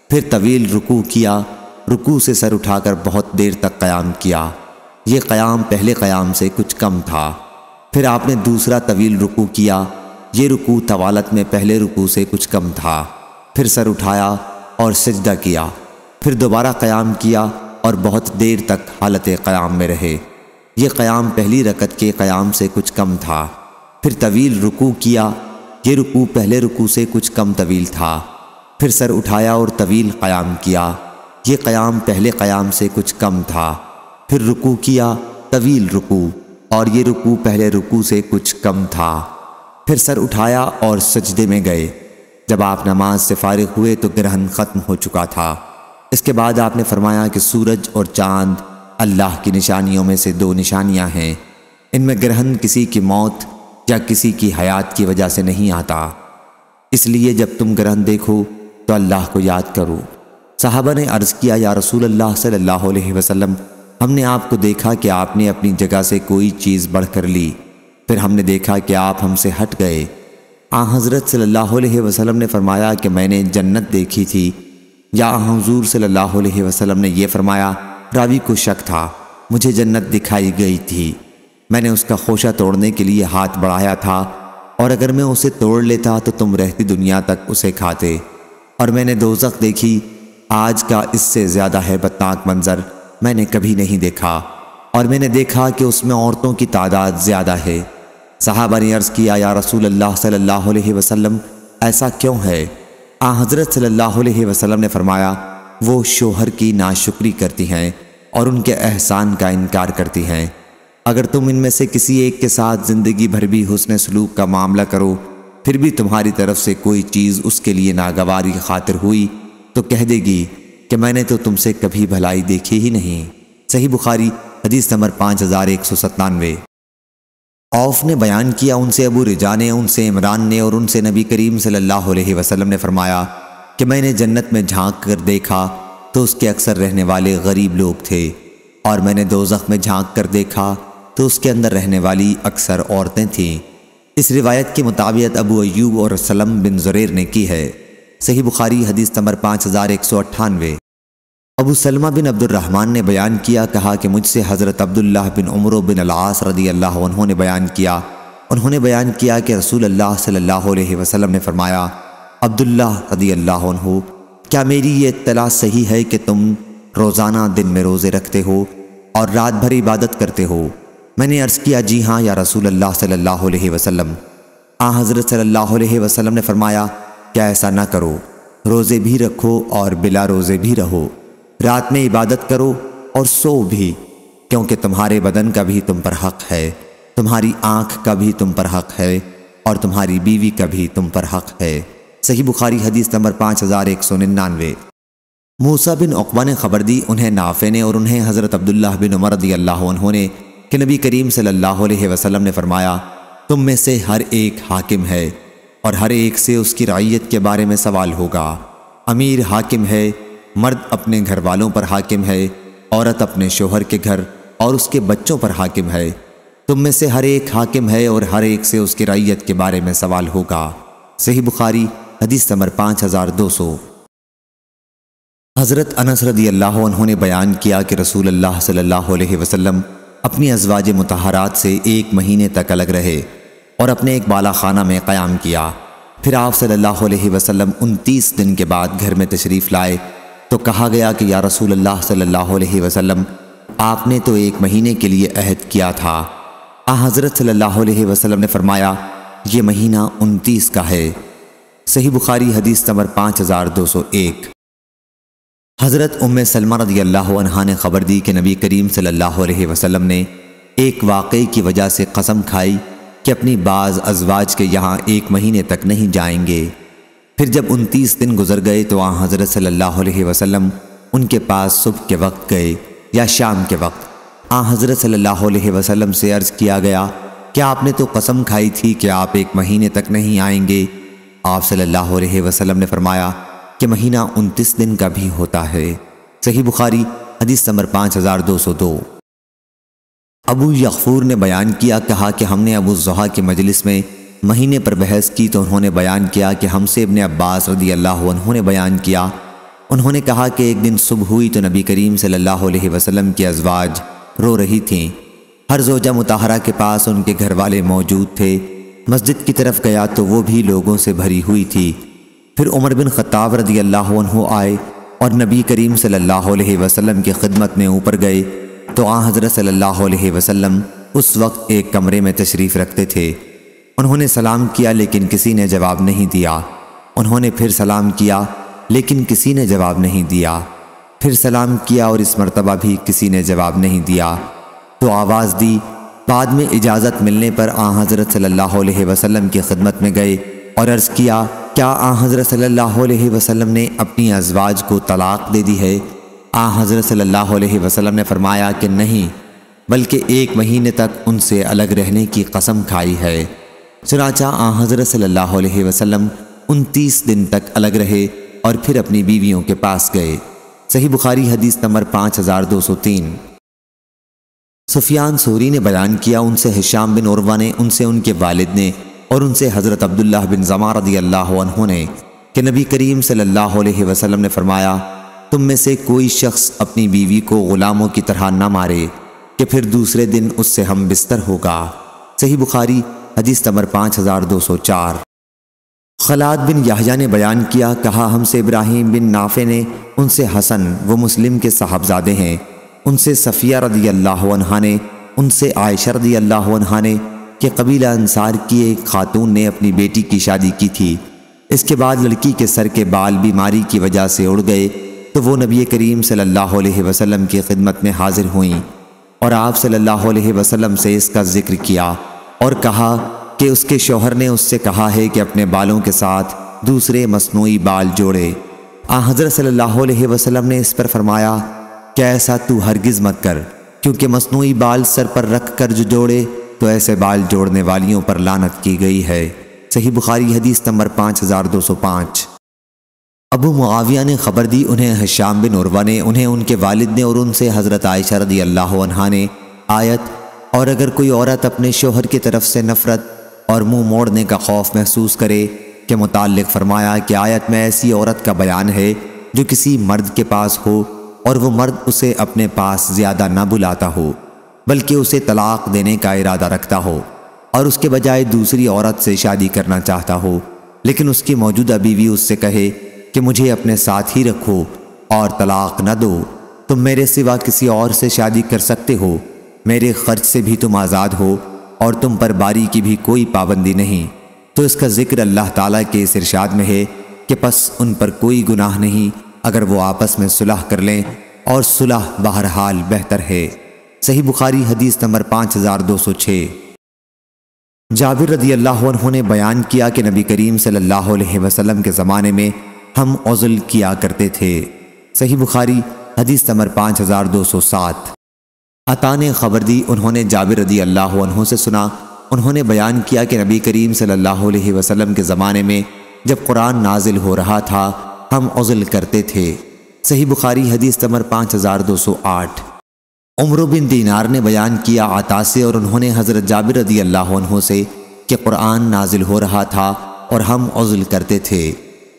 پھر طویل رکوع کیا، رکوع سے سر اٹھا کر بہت دیر تک قیام کیا، یہ قیام پہلے قیام سے کچھ کم تھا، پھر آپ نے دوسرا طویل رکوع کیا، یہ رکوع طوالت میں پہلے رکوع سے کچھ کم تھا، پھر سر اٹھایا اور سجدہ کیا، پھر دوبارہ قیام کیا اور بہت دیر تک حالت قیام میں رہے۔ یہ قیام پہلی رکعت کے قیام سے کچھ کم تھا۔ پھر طویل رکوع کیا، یہ رکوع پہلے رکوع سے کچھ کم طویل تھا۔ پھر سر اٹھایا اور طویل قیام کیا، یہ قیام پہلے قیام سے کچھ کم تھا۔ پھر رکوع کیا، طویل رکوع، اور یہ رکوع پہلے رکوع سے کچھ کم تھا۔ پھر سر اٹھایا اور سجدے میں گئے۔ جب آپ نماز سے فارغ ہوئے تو گرہن ختم ہو چکا تھا۔ اس کے بعد آپ نے فرمایا کہ سورج اور چاند اللہ کی نشانیوں میں سے 2 نشانیاں ہیں، ان میں گرہن کسی کی موت یا کسی کی حیات کی وجہ سے نہیں آتا، اس لیے جب تم گرہن دیکھو تو اللہ کو یاد کرو۔ صحابہ نے عرض کیا، یا رسول اللہ صلی اللہ علیہ وسلم، ہم نے آپ کو دیکھا کہ آپ نے اپنی جگہ سے کوئی چیز بڑھ کر لی، پھر ہم نے دیکھا کہ آپ ہم سے ہٹ گئے۔ حضرت صلی اللہ علیہ وسلم نے فرمایا کہ میں نے جنت دیکھی تھی، یا حضور صلی اللہ علیہ وسلم نے یہ فرمایا، راوی کو شک تھا، مجھے جنت دکھائی گئی تھی، میں نے اس کا خوشہ توڑنے کے لیے ہاتھ بڑھایا تھا، اور اگر میں اسے توڑ لیتا تو تم رہتی دنیا تک اسے کھاتے، اور میں نے دوزخ دیکھی، آج کا اس سے زیادہ ہیبتناک منظر میں نے کبھی نہیں دیکھا، اور میں نے دیکھا کہ اس میں عورتوں کی تعداد زیادہ ہے۔ صحابہ نے عرض کیا، یا رسول اللہ صلی اللہ علیہ وسلم، ایسا کیوں ہے؟ حضرت صلی اللہ علیہ وسلم نے فرمایا، وہ شوہر کی ناشکری کرتی ہیں اور ان کے احسان کا انکار کرتی ہیں۔ اگر تم ان میں سے کسی ایک کے ساتھ زندگی بھر بھی حسن سلوک کا معاملہ کرو، پھر بھی تمہاری طرف سے کوئی چیز اس کے لیے ناگواری خاطر ہوئی تو کہہ دے گی کہ میں نے تو تم سے کبھی بھلائی دیکھی ہی نہیں۔ صحیح بخاری حدیث نمبر 5197۔ عوف نے بیان کیا، ان سے ابو رجا نے، ان سے عمران نے، اور ان سے نبی کریم صلی اللہ علیہ وسلم نے فرمایا کہ میں نے جنت میں جھانک کر دیکھا تو اس کے اکثر رہنے والے غریب لوگ تھے، اور میں نے دوزخ میں جھانک کر دیکھا تو اس کے اندر رہنے والی اکثر عورتیں تھیں۔ اس روایت کی مطابقت ابو ایوب اور سلم بن زریر نے کی ہے۔ صحیح بخاری حدیث نمبر 5198۔ ابو سلمہ بن عبد الرحمن نے بیان کیا، کہا کہ مجھ سے حضرت عبداللہ بن عمرو بن العاص رضی اللہ عنہ نے بیان کیا، انہوں نے بیان کیا کہ رسول اللہ صلی اللہ علیہ وسلم نے فرمایا، عبداللہ رضی اللہ عنہ، کیا میری یہ اطلاع صحیح ہے کہ تم روزانہ دن میں روزے رکھتے ہو اور رات بھر عبادت کرتے ہو؟ میں نے عرض کیا، جی ہاں یا رسول اللہ صلی اللہ علیہ وسلم۔ حضرت صلی اللہ علیہ وسلم نے فرمایا، کیا ایسا نہ کرو، روزے بھی رکھو اور بلا روزے بھی رہو، رات میں عبادت کرو اور سو بھی، کیونکہ تمہارے بدن کا بھی تم پر حق ہے، تمہاری آنکھ کا بھی تم پر حق ہے، اور تمہاری بیوی کا بھی تم پر حق ہے۔ صحیح بخاری حدیث نمبر 5199۔ موسیٰ بن عقبہ نے خبر دی، انہیں نافع نے اور انہیں حضرت عبداللہ بن عمر رضی اللہ عنہ نے، کہ نبی کریم صلی اللہ علیہ وسلم نے فرمایا، تم میں سے ہر ایک حاکم ہے اور ہر ایک سے اس کی رعیت کے بارے میں سوال ہوگا۔ امیر حاکم ہے، مرد اپنے گھر والوں پر حاکم ہے، عورت اپنے شوہر کے گھر اور اس کے بچوں پر حاکم ہے۔ تم میں سے ہر ایک حاکم ہے اور ہر ایک سے اس کی رعیت کے بارے میں سوال ہوگا۔ صحیح بخاری حدیث نمبر 5200۔ حضرت انس رضی اللہ عنہ نے بیان کیا کہ رسول اللہ صلی اللہ علیہ وسلم اپنی ازواج مطہرات سے 1 مہینے تک الگ رہے اور اپنے ایک بالا خانہ میں قیام کیا۔ پھر آپ صلی اللہ علیہ وسلم 29 دن کے بعد گھر میں تشریف لائے تو کہا گیا کہ یا رسول اللہ صلی اللہ علیہ وسلم، آپ نے تو 1 مہینے کے لیے عہد کیا تھا۔ حضرت صلی اللہ علیہ وسلم نے فرمایا، یہ مہینہ 29 کا ہے۔ صحیح بخاری حدیث نمبر 5201۔ حضرت ام سلمہ رضی اللہ عنہا نے خبر دی کہ نبی کریم صلی اللہ علیہ وسلم نے ایک واقعے کی وجہ سے قسم کھائی کہ اپنی بعض ازواج کے یہاں 1 مہینے تک نہیں جائیں گے۔ پھر جب 29 دن گزر گئے تو حضرت صلی اللہ علیہ وسلم ان کے پاس صبح کے وقت گئے یا شام کے وقت۔ حضرت صلی اللہ علیہ وسلم سے عرض کیا گیا کہ آپ نے تو قسم کھائی تھی کہ آپ 1 مہینے تک نہیں آئیں گے۔ آپ صلی اللہ علیہ وسلم نے فرمایا کہ مہینہ 29 دن کا بھی ہوتا ہے۔ صحیح بخاری حدیث نمبر 5202۔ ابو یغفور نے بیان کیا، کہا کہ ہم نے ابو الضحیٰ کی مجلس میں مہینے پر بحث کی تو انہوں نے بیان کیا کہ ہم سے ابن عباس رضی اللہ عنہ نے بیان کیا، انہوں نے کہا کہ ایک دن صبح ہوئی تو نبی کریم صلی اللہ علیہ وسلم کی ازواج رو رہی تھیں، ہر زوجہ مطہرہ کے پاس ان کے گھر والے موجود تھے۔ مسجد کی طرف گیا تو وہ بھی لوگوں سے بھری ہوئی تھی۔ پھر عمر بن خطاب رضی اللہ عنہ آئے اور نبی کریم صلی اللہ علیہ وسلم کی خدمت میں اوپر گئے تو آن حضرت صلی اللہ علیہ وسلم اس وقت ایک کمرے میں تشریف رکھتے تھے۔ انہوں نے سلام کیا لیکن کسی نے جواب نہیں دیا۔ انہوں نے پھر سلام کیا لیکن کسی نے جواب نہیں دیا۔ پھر سلام کیا اور اس مرتبہ بھی کسی نے جواب نہیں دیا تو آواز دی۔ بعد میں اجازت ملنے پر آن حضرت صلی اللہ علیہ وسلم کی خدمت میں گئے اور عرض کیا کیا آن حضرت صلی اللہ علیہ وسلم نے اپنی ازواج کو طلاق دے دی ہے؟ آن حضرت صلی اللہ علیہ وسلم نے فرمایا کہ نہیں، بلکہ 1 مہینے تک ان سے الگ رہنے کی قسم کھائی ہے۔ چنانچہ آن حضرت صلی اللہ علیہ وسلم 29 دن تک الگ رہے اور پھر اپنی بیویوں کے پاس گئے۔ صحیح بخاری حدیث نمبر 5203۔ سفیان ثوری نے بیان کیا، ان سے ہشام بن عروہ نے، ان سے ان کے والد نے اور ان سے حضرت عبداللہ بن زمعہ رضی اللہ عنہ نے کہ نبی کریم صلی اللہ علیہ وسلم نے فرمایا تم میں سے کوئی شخص اپنی بیوی کو غلاموں کی طرح نہ مارے کہ پھر دوسرے دن اس سے ہم بستر ہوگا۔ صحیح بخاری حدیث نمبر 5204۔ خلاد بن یحییٰ نے بیان کیا، کہا ہم سے ابراہیم بن نافع نے، ان سے حسن، وہ مسلم کے صاحبزادے ہیں، ان سے صفیہ رضی اللہ عنہا نے، ان سے عائشہ رضی اللہ عنہا نے کہ قبیلہ انصار کی ایک خاتون نے اپنی بیٹی کی شادی کی تھی۔ اس کے بعد لڑکی کے سر کے بال بیماری کی وجہ سے اڑ گئے تو وہ نبی کریم صلی اللہ علیہ وسلم کی خدمت میں حاضر ہوئیں اور آپ صلی اللہ علیہ وسلم سے اس کا ذکر کیا اور کہا کہ اس کے شوہر نے اس سے کہا ہے کہ اپنے بالوں کے ساتھ دوسرے مصنوعی بال جوڑے۔ حضرت صلی اللہ علیہ وسلم نے اس پر فرمایا کہ ایسا تو ہرگز مت کر، کیونکہ مصنوعی بال سر پر رکھ کر جو جوڑے تو ایسے بال جوڑنے والیوں پر لعنت کی گئی ہے۔ صحیح بخاری حدیث نمبر 5205۔ ابو معاویہ نے خبر دی، انہیں ہشام بن عروہ نے، انہیں ان کے والد نے اور ان سے حضرت عائشہ رضی اللہ عنہا نے آیت اور اگر کوئی عورت اپنے شوہر کی طرف سے نفرت اور منہ موڑنے کا خوف محسوس کرے کے متعلق فرمایا کہ آیت میں ایسی عورت کا بیان ہے جو کسی مرد کے پاس ہو اور وہ مرد اسے اپنے پاس زیادہ نہ بلاتا ہو بلکہ اسے طلاق دینے کا ارادہ رکھتا ہو اور اس کے بجائے دوسری عورت سے شادی کرنا چاہتا ہو، لیکن اس کی موجودہ بیوی اس سے کہے کہ مجھے اپنے ساتھ ہی رکھو اور طلاق نہ دو، تم میرے سوا کسی اور سے شادی کر سکتے ہو، میرے خرچ سے بھی تم آزاد ہو اور تم پر باری کی بھی کوئی پابندی نہیں، تو اس کا ذکر اللہ تعالیٰ کے اس ارشاد میں ہے کہ پس ان پر کوئی گناہ نہیں اگر وہ آپس میں صلح کر لیں اور صلح بہرحال بہتر ہے۔ صحیح بخاری حدیث نمبر 5206۔ جابر رضی اللہ عنہ نے بیان کیا کہ نبی کریم صلی اللہ علیہ وسلم کے زمانے میں ہم عزل کیا کرتے تھے۔ صحیح بخاری حدیث نمبر 5207۔ عطا نے خبر دی، انہوں نے جابر رضی اللہ عنہ سے سنا، انہوں نے بیان کیا کہ نبی کریم صلی اللہ علیہ وسلم کے زمانے میں جب قرآن نازل ہو رہا تھا ہم عزل کرتے تھے۔ صحیح بخاری حدیث نمبر 5208۔ عمرو بن دینار نے بیان کیا عطا سے اور انہوں نے حضرت جابر رضی اللہ عنہ سے کہ قرآن نازل ہو رہا تھا اور ہم عزل کرتے تھے۔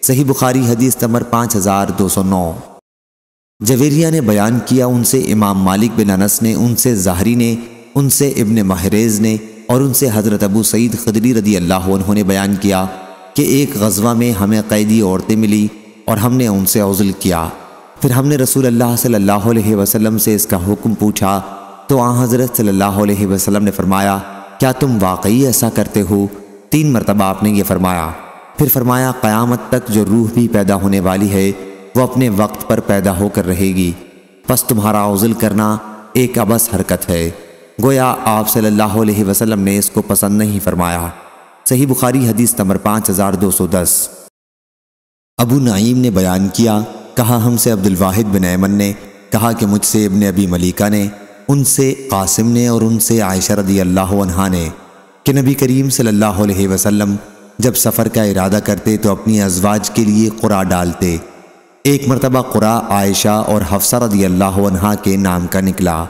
صحیح بخاری حدیث نمبر 5209۔ جویریہ نے بیان کیا، ان سے امام مالک بن انس نے، ان سے زہری نے، ان سے ابن محریز نے اور ان سے حضرت ابو سعید خدری رضی اللہ عنہ نے بیان کیا کہ ایک غزوہ میں ہمیں قیدی عورتیں ملی اور ہم نے ان سے عزل کیا۔ پھر ہم نے رسول اللہ صلی اللہ علیہ وسلم سے اس کا حکم پوچھا تو آن حضرت صلی اللہ علیہ وسلم نے فرمایا کیا تم واقعی ایسا کرتے ہو؟ 3 مرتبہ آپ نے یہ فرمایا۔ پھر فرمایا قیامت تک جو روح بھی پیدا ہونے والی ہے وہ اپنے وقت پر پیدا ہو کر رہے گی، پس تمہارا عزل کرنا ایک عبث حرکت ہے۔ گویا آپ صلی اللہ علیہ وسلم نے اس کو پسند نہیں فرمایا۔ صحیح بخاری حدیث نمبر 5210۔ ابو نعیم نے بیان کیا، کہا ہم سے عبد الواحد بن ایمن نے کہا کہ مجھ سے ابن ابی ملیکہ نے، ان سے قاسم نے اور ان سے عائشہ رضی اللہ عنہا نے کہ نبی کریم صلی اللہ علیہ وسلم جب سفر کا ارادہ کرتے تو اپنی ازواج کے لیے قرعہ ڈالتے۔ ایک مرتبہ قرعہ عائشہ اور حفصہ رضی اللہ عنہا کے نام کا نکلا۔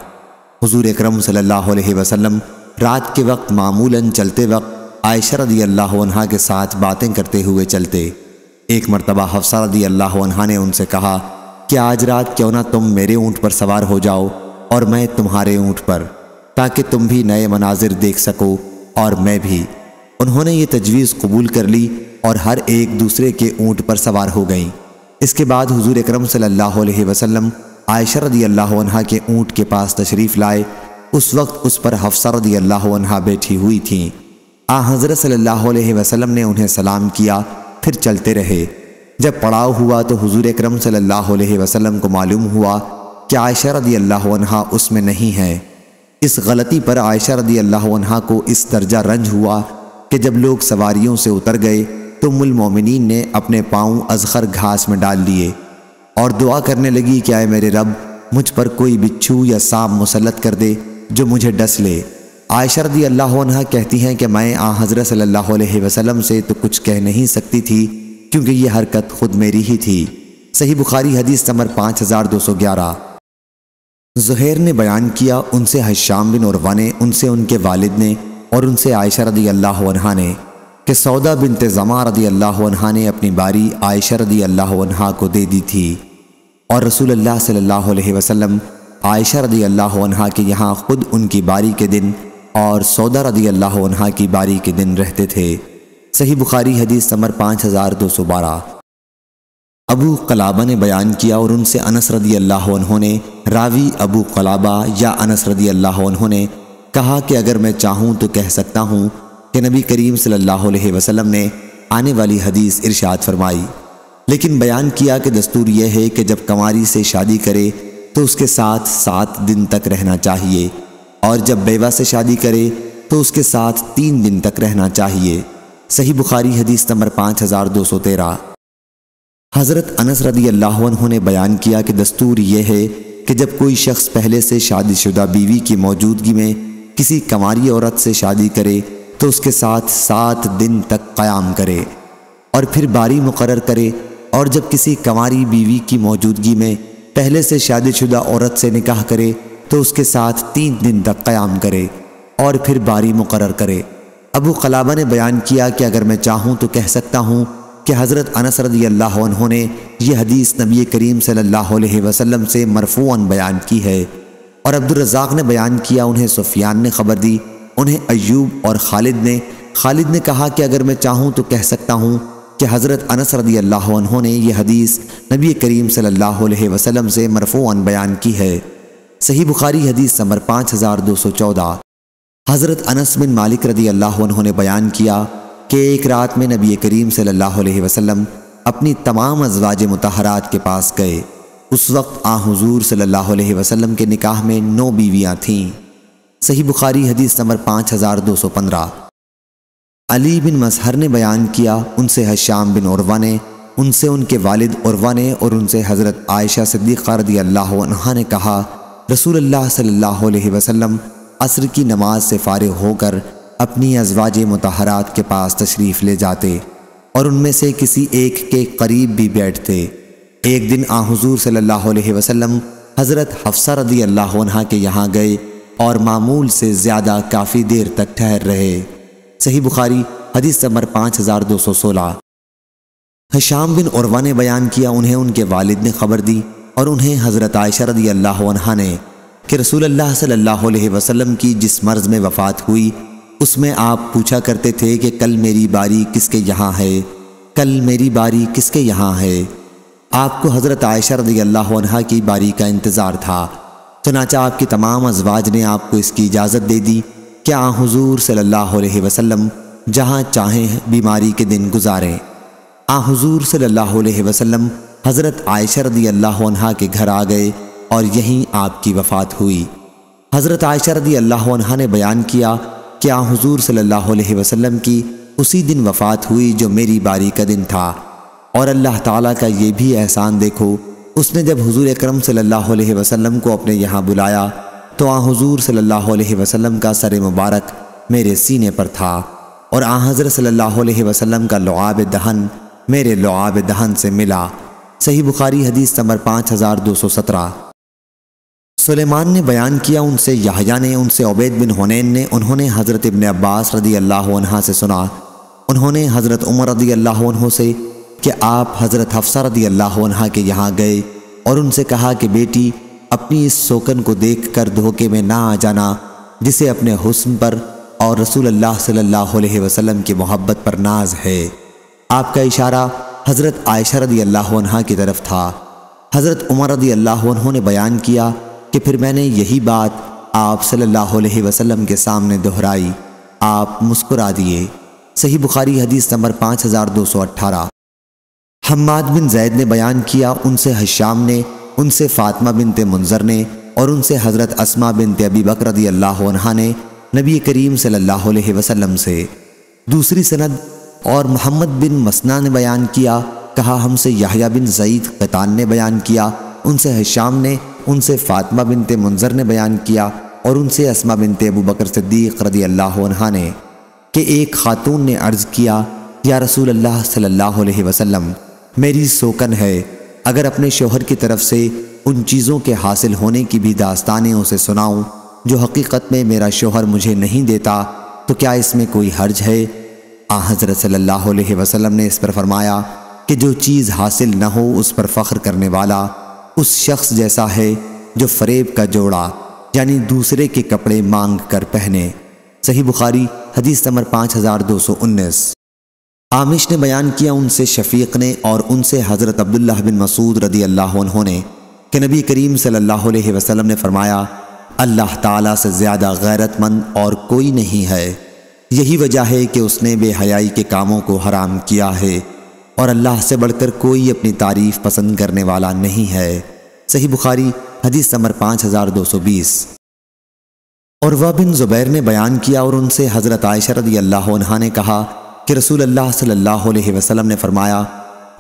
حضور اکرم صلی اللہ علیہ وسلم رات کے وقت معمولاً چلتے وقت عائشہ رضی اللہ عنہا کے ساتھ باتیں کرتے ہوئے چلتے۔ ایک مرتبہ حفصہ رضی اللہ عنہا نے ان سے کہا کہ آج رات کیوں نہ تم میرے اونٹ پر سوار ہو جاؤ اور میں تمہارے اونٹ پر، تاکہ تم بھی نئے مناظر دیکھ سکو اور میں بھی۔ انہوں نے یہ تجویز قبول کر لی اور ہر ایک دوسرے کے اونٹ پر سوار ہو گئیں۔ اس کے بعد حضور اکرم صلی اللہ علیہ وسلم عائشہ رضی اللہ عنہا کے اونٹ کے پاس تشریف لائے۔ اس وقت اس پر حفصہ رضی اللہ عنہا بیٹھی ہوئی تھیں۔ حضرت صلی اللہ علیہ وسلم نے انہیں سلام کیا، پھر چلتے رہے۔ جب پڑاؤ ہوا تو حضور اکرم صلی اللہ علیہ وسلم کو معلوم ہوا کہ عائشہ رضی اللہ عنہا اس میں نہیں ہے۔ اس غلطی پر عائشہ رضی اللہ عنہا کو اس درجہ رنج ہوا کہ جب لوگ سواریوں سے اتر گئے تو ام المومنین نے اپنے پاؤں ازخر گھاس میں ڈال لیے اور دعا کرنے لگی کہ اے میرے رب، مجھ پر کوئی بچھو یا سانپ مسلط کر دے جو مجھے ڈس لے۔ عائشہ رضی اللہ عنہا کہتی ہیں کہ میں حضرت صلی اللہ علیہ وسلم سے تو کچھ کہہ نہیں سکتی تھی کیونکہ یہ حرکت خود میری ہی تھی۔ صحیح بخاری حدیث نمبر 5211۔ زہیر نے بیان کیا، ان سے حشام بن عروہ نے، ان سے ان کے والد نے اور ان سے عائشہ رضی اللہ عنہا نے کہ سودا بنت زمع رضی اللہ عنہا نے اپنی باری عائشہ رضی اللہ عنہا کو دے دی تھی، اور رسول اللہ صلی اللہ علیہ وسلم عائشہ رضی اللہ عنہا کے یہاں خود ان کی باری کے دن اور سودا رضی اللہ عنہا کی باری کے دن رہتے تھے۔ صحیح بخاری حدیث نمبر 5212۔ ابو قلابہ نے بیان کیا، اور ان سے انس رضی اللہ عنہ نے، راوی ابو قلابہ یا انس رضی اللہ عنہ نے کہا کہ اگر میں چاہوں تو کہہ سکتا ہوں کہ نبی کریم صلی اللہ علیہ وسلم نے آنے والی حدیث ارشاد فرمائی، لیکن بیان کیا کہ دستور یہ ہے کہ جب کنواری سے شادی کرے تو اس کے ساتھ 7 دن تک رہنا چاہیے، اور جب بیوہ سے شادی کرے تو اس کے ساتھ 3 دن تک رہنا چاہیے۔ صحیح بخاری حدیث نمبر 5213۔ حضرت انس رضی اللہ عنہ نے بیان کیا کہ دستور یہ ہے کہ جب کوئی شخص پہلے سے شادی شدہ بیوی کی موجودگی میں کسی کنواری عورت سے شادی کرے تو اس کے ساتھ 7 دن تک قیام کرے اور پھر باری مقرر کرے، اور جب کسی کنواری بیوی کی موجودگی میں پہلے سے شادی شدہ عورت سے نکاح کرے تو اس کے ساتھ 3 دن تک قیام کرے اور پھر باری مقرر کرے۔ ابو قلابہ نے بیان کیا کہ اگر میں چاہوں تو کہہ سکتا ہوں کہ حضرت انس رضی اللہ عنہ نے یہ حدیث نبی کریم صلی اللہ علیہ وسلم سے مرفوعاً بیان کی ہے، اور عبد الرزاق نے بیان کیا، انہیں سفیان نے خبر دی، انہیں ایوب اور خالد نے کہا کہ اگر میں چاہوں تو کہہ سکتا ہوں کہ حضرت انس رضی اللہ عنہ نے یہ حدیث نبی کریم صلی اللہ علیہ وسلم سے مرفوعاً بیان کی ہے۔ صحیح بخاری حدیث نمبر 5214۔ حضرت انس بن مالک رضی اللہ عنہ نے بیان کیا کہ ایک رات میں نبی کریم صلی اللہ علیہ وسلم اپنی تمام ازواج مطہرات کے پاس گئے۔ اس وقت حضور صلی اللہ علیہ وسلم کے نکاح میں 9 بیویاں تھیں۔ صحیح بخاری حدیث نمبر 5215۔ علی بن مظہر نے بیان کیا، ان سے حشام بن عروہ نے، ان سے ان کے والد عروہ نے، اور ان سے حضرت عائشہ صدیقہ رضی اللہ عنہا نے کہا، رسول اللہ صلی اللہ علیہ وسلم عصر کی نماز سے فارغ ہو کر اپنی ازواج مطہرات کے پاس تشریف لے جاتے اور ان میں سے کسی ایک کے قریب بھی بیٹھتے۔ ایک دن حضور صلی اللہ علیہ وسلم حضرت حفصہ رضی اللہ عنہا کے یہاں گئے اور معمول سے زیادہ کافی دیر تک ٹھہر رہے۔ صحیح بخاری حدیث نمبر 5216۔ حشام بن عروہ نے بیان کیا، انہیں ان کے والد نے خبر دی اور انہیں حضرت عائشہ رضی اللہ عنہا نے کہ رسول اللہ صلی اللہ علیہ وسلم کی جس مرض میں وفات ہوئی اس میں آپ پوچھا کرتے تھے کہ کل میری باری کس کے یہاں ہے، کل میری باری کس کے یہاں ہے۔ آپ کو حضرت عائشہ رضی اللہ عنہا کی باری کا انتظار تھا، چنانچہ آپ کی تمام ازواج نے آپ کو اس کی اجازت دے دی کہ حضور صلی اللہ علیہ وسلم جہاں چاہیں بیماری کے دن گزاریں۔ حضور صلی اللہ علیہ وسلم حضرت عائشہ رضی اللہ عنہا کے گھر آ گئے اور یہیں آپ کی وفات ہوئی۔ حضرت عائشہ رضی اللہ عنہا نے بیان کیا کہ حضور صلی اللہ علیہ وسلم کی اسی دن وفات ہوئی جو میری باری کا دن تھا، اور اللہ تعالیٰ کا یہ بھی احسان دیکھو، اس نے جب حضور اکرم صلی اللہ علیہ وسلم کو اپنے یہاں بلایا تو حضور صلی اللہ علیہ وسلم کا سر مبارک میرے سینے پر تھا، اور حضرت صلی اللہ علیہ وسلم کا لعاب دہن میرے لعاب دہن سے ملا۔ صحیح بخاری حدیث نمبر 5217۔ سلیمان نے بیان کیا، ان سے یحییٰ نے، ان سے عبید بن حنین نے، انہوں نے حضرت ابن عباس رضی اللہ عنہ سے سنا، انہوں نے حضرت عمر رضی اللہ عنہ سے کہ آپ حضرت حفصہ رضی اللہ عنہ کے یہاں گئے اور ان سے کہا کہ بیٹی، اپنی اس سوکن کو دیکھ کر دھوکے میں نہ آ جانا جسے اپنے حسن پر اور رسول اللہ صلی اللہ علیہ وسلم کی محبت پر ناز ہے۔ آپ کا اشارہ حضرت عائشہ رضی اللہ عنہا کی طرف تھا۔ حضرت عمر رضی اللہ عنہ نے بیان کیا کہ پھر میں نے یہی بات آپ صلی اللہ علیہ وسلم کے سامنے دہرائی، آپ مسکرا دیے۔ صحیح بخاری حدیث نمبر 5218۔ حماد بن زید نے بیان کیا، ان سے حشام نے، ان سے فاطمہ بنت منذر نے اور ان سے حضرت اسماء بنت ابی بکر رضی اللہ عنہا نے نبی کریم صلی اللہ علیہ وسلم سے۔ دوسری سند اور محمد بن مسنہ نے بیان کیا، کہا ہم سے یحییٰ بن سعید قطان نے بیان کیا، ان سے حشام نے، ان سے فاطمہ بنت منذر نے بیان کیا اور ان سے اسماء بنت ابو بکر صدیق رضی اللہ عنہا نے کہ ایک خاتون نے عرض کیا، یا رسول اللہ صلی اللہ علیہ وسلم، میری سوکن ہے، اگر اپنے شوہر کی طرف سے ان چیزوں کے حاصل ہونے کی بھی داستانیں اسے سناؤں جو حقیقت میں میرا شوہر مجھے نہیں دیتا تو کیا اس میں کوئی حرج ہے؟ حضرت صلی اللہ علیہ وسلم نے اس پر فرمایا کہ جو چیز حاصل نہ ہو اس پر فخر کرنے والا اس شخص جیسا ہے جو فریب کا جوڑا یعنی دوسرے کے کپڑے مانگ کر پہنے۔ صحیح بخاری حدیث نمبر 5219۔ عامش نے بیان کیا، ان سے شفیق نے اور ان سے حضرت عبداللہ بن مسعود رضی اللہ عنہ نے کہ نبی کریم صلی اللہ علیہ وسلم نے فرمایا، اللہ تعالیٰ سے زیادہ غیرت مند اور کوئی نہیں ہے، یہی وجہ ہے کہ اس نے بے حیائی کے کاموں کو حرام کیا ہے اور اللہ سے بڑھ کر کوئی اپنی تعریف پسند کرنے والا نہیں ہے۔ صحیح بخاری حدیث نمبر 5220۔ عروہ بن زبیر نے بیان کیا اور ان سے حضرت عائشہ رضی اللہ عنہا نے کہا کہ رسول اللہ صلی اللہ علیہ وسلم نے فرمایا،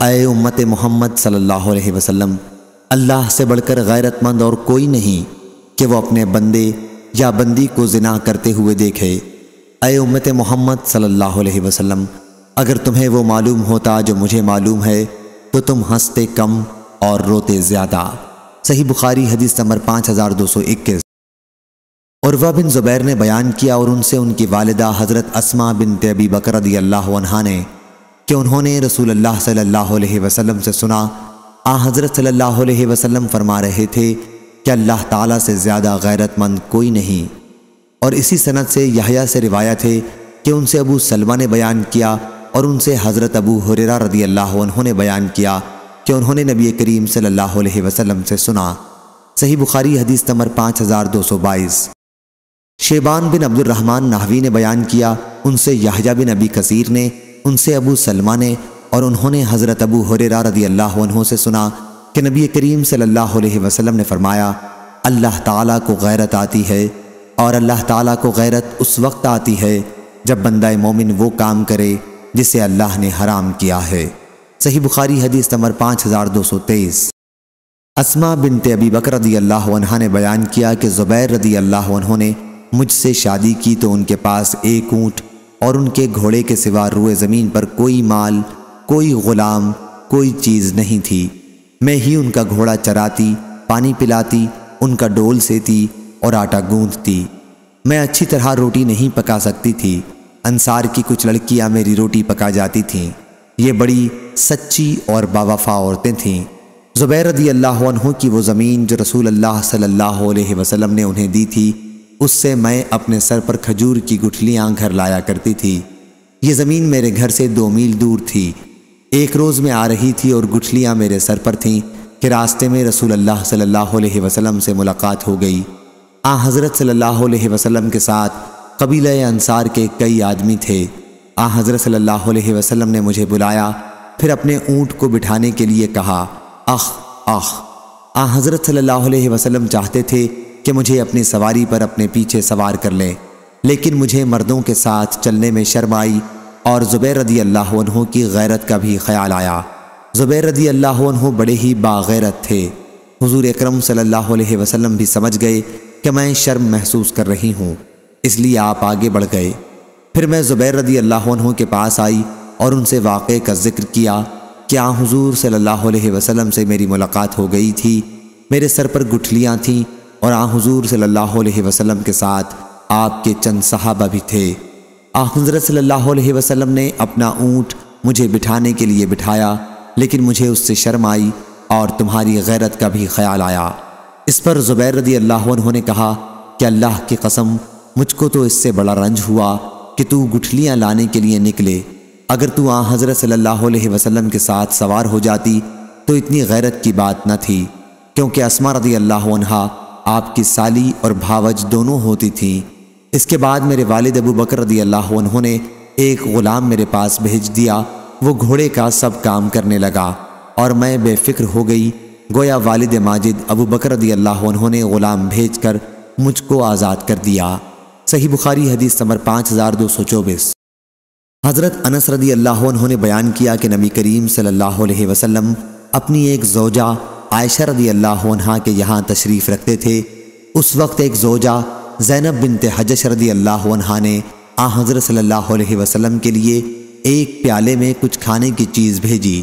اے امت محمد صلی اللہ علیہ وسلم، اللہ سے بڑھ کر غیرت مند اور کوئی نہیں کہ وہ اپنے بندے یا بندی کو زنا کرتے ہوئے دیکھے۔ اے امت محمد صلی اللہ علیہ وسلم، اگر تمہیں وہ معلوم ہوتا جو مجھے معلوم ہے تو تم ہنستے کم اور روتے زیادہ۔ صحیح بخاری حدیث نمبر 5221۔ عروہ بن زبیر نے بیان کیا اور ان سے ان کی والدہ حضرت اسماء بنت ابی بکر رضی اللہ عنہا نے کہ انہوں نے رسول اللہ صلی اللہ علیہ وسلم سے سنا، حضرت صلی اللہ علیہ وسلم فرما رہے تھے کہ اللہ تعالیٰ سے زیادہ غیرت مند کوئی نہیں۔ اور اسی سند سے یحییٰ سے روایت ہے کہ ان سے ابو سلمہ نے بیان کیا اور ان سے حضرت ابو ہریرہ رضی اللہ عنہ نے بیان کیا کہ انہوں نے نبی کریم صلی اللہ علیہ وسلم سے سنا۔ صحیح بخاری حدیث نمبر 5222۔ شیبان بن عبد الرحمن نحوی نے بیان کیا، ان سے یحییٰ بن ابی کثیر نے، ان سے ابو سلمہ نے اور انہوں نے حضرت ابو ہریرہ رضی اللہ عنہ سے سنا کہ نبی کریم صلی اللہ علیہ وسلم نے فرمایا، اللہ تعالیٰ کو غیرت آتی ہے اور اللہ تعالیٰ کو غیرت اس وقت آتی ہے جب بندہ مومن وہ کام کرے جسے اللہ نے حرام کیا ہے۔ صحیح بخاری حدیث نمبر 5223۔ اسماء بنت ابی بکر رضی اللہ عنہا نے بیان کیا کہ زبیر رضی اللہ عنہ نے مجھ سے شادی کی تو ان کے پاس ایک اونٹ اور ان کے گھوڑے کے سوا روئے زمین پر کوئی مال، کوئی غلام، کوئی چیز نہیں تھی۔ میں ہی ان کا گھوڑا چراتی، پانی پلاتی، ان کا ڈول سیتی اور آٹا گوندتی۔ میں اچھی طرح روٹی نہیں پکا سکتی تھی، انصار کی کچھ لڑکیاں میری روٹی پکا جاتی تھیں، یہ بڑی سچی اور باوفا عورتیں تھیں۔ زبیر رضی اللہ عنہ کی وہ زمین جو رسول اللہ صلی اللہ علیہ وسلم نے انہیں دی تھی، اس سے میں اپنے سر پر کھجور کی گٹھلیاں گھر لایا کرتی تھی۔ یہ زمین میرے گھر سے 2 میل دور تھی۔ ایک روز میں آ رہی تھی اور گٹھلیاں میرے سر پر تھیں کہ راستے میں رسول اللہ صلی اللہ علیہ وسلم سے ملاقات ہو گئی۔ حضرت صلی اللہ علیہ وسلم کے ساتھ قبیلہ انصار کے کئی آدمی تھے۔ حضرت صلی اللہ علیہ وسلم نے مجھے بلایا، پھر اپنے اونٹ کو بٹھانے کے لیے کہا، اخ اخ۔ حضرت صلی اللہ علیہ وسلم چاہتے تھے کہ مجھے اپنی سواری پر اپنے پیچھے سوار کر لیں، لیکن مجھے مردوں کے ساتھ چلنے میں شرم آئی اور زبیر رضی اللہ عنہ کی غیرت کا بھی خیال آیا۔ زبیر رضی اللہ عنہ بڑے ہی باغیرت تھے۔ حضور اکرم صلی اللہ علیہ وسلم بھی سمجھ گئے کہ میں شرم محسوس کر رہی ہوں، اس لیے آپ آگے بڑھ گئے۔ پھر میں زبیر رضی اللہ عنہ کے پاس آئی اور ان سے واقعے کا ذکر کیا کہ حضور صلی اللہ علیہ وسلم سے میری ملاقات ہو گئی تھی، میرے سر پر گٹھلیاں تھیں اور حضور صلی اللہ علیہ وسلم کے ساتھ آپ کے چند صحابہ بھی تھے۔ حضرت صلی اللہ علیہ وسلم نے اپنا اونٹ مجھے بٹھانے کے لیے بٹھایا، لیکن مجھے اس سے شرم آئی اور تمہاری غیرت کا بھی خیال آیا۔ اس پر زبیر رضی اللہ عنہ نے کہا کہ اللہ کی قسم، مجھ کو تو اس سے بڑا رنج ہوا کہ تو گٹھلیاں لانے کے لیے نکلے۔ اگر تو آن حضرت صلی اللہ علیہ وسلم کے ساتھ سوار ہو جاتی تو اتنی غیرت کی بات نہ تھی، کیونکہ اسما رضی اللہ عنہا آپ کی سالی اور بھاوج دونوں ہوتی تھیں۔ اس کے بعد میرے والد ابو بکر رضی اللہ عنہ نے ایک غلام میرے پاس بھیج دیا، وہ گھوڑے کا سب کام کرنے لگا اور میں بے فکر ہو گئی، گویا والد ماجد ابو بکر رضی اللہ عنہ نے غلام بھیج کر مجھ کو آزاد کر دیا۔ صحیح بخاری حدیث نمبر 5224۔ حضرت انس رضی اللہ عنہ نے بیان کیا کہ نبی کریم صلی اللہ علیہ وسلم اپنی ایک زوجہ عائشہ رضی اللہ عنہا کے یہاں تشریف رکھتے تھے۔ اس وقت ایک زوجہ زینب بنت حجش رضی اللہ عنہا نے حضرت صلی اللہ علیہ وسلم کے لیے ایک پیالے میں کچھ کھانے کی چیز بھیجی۔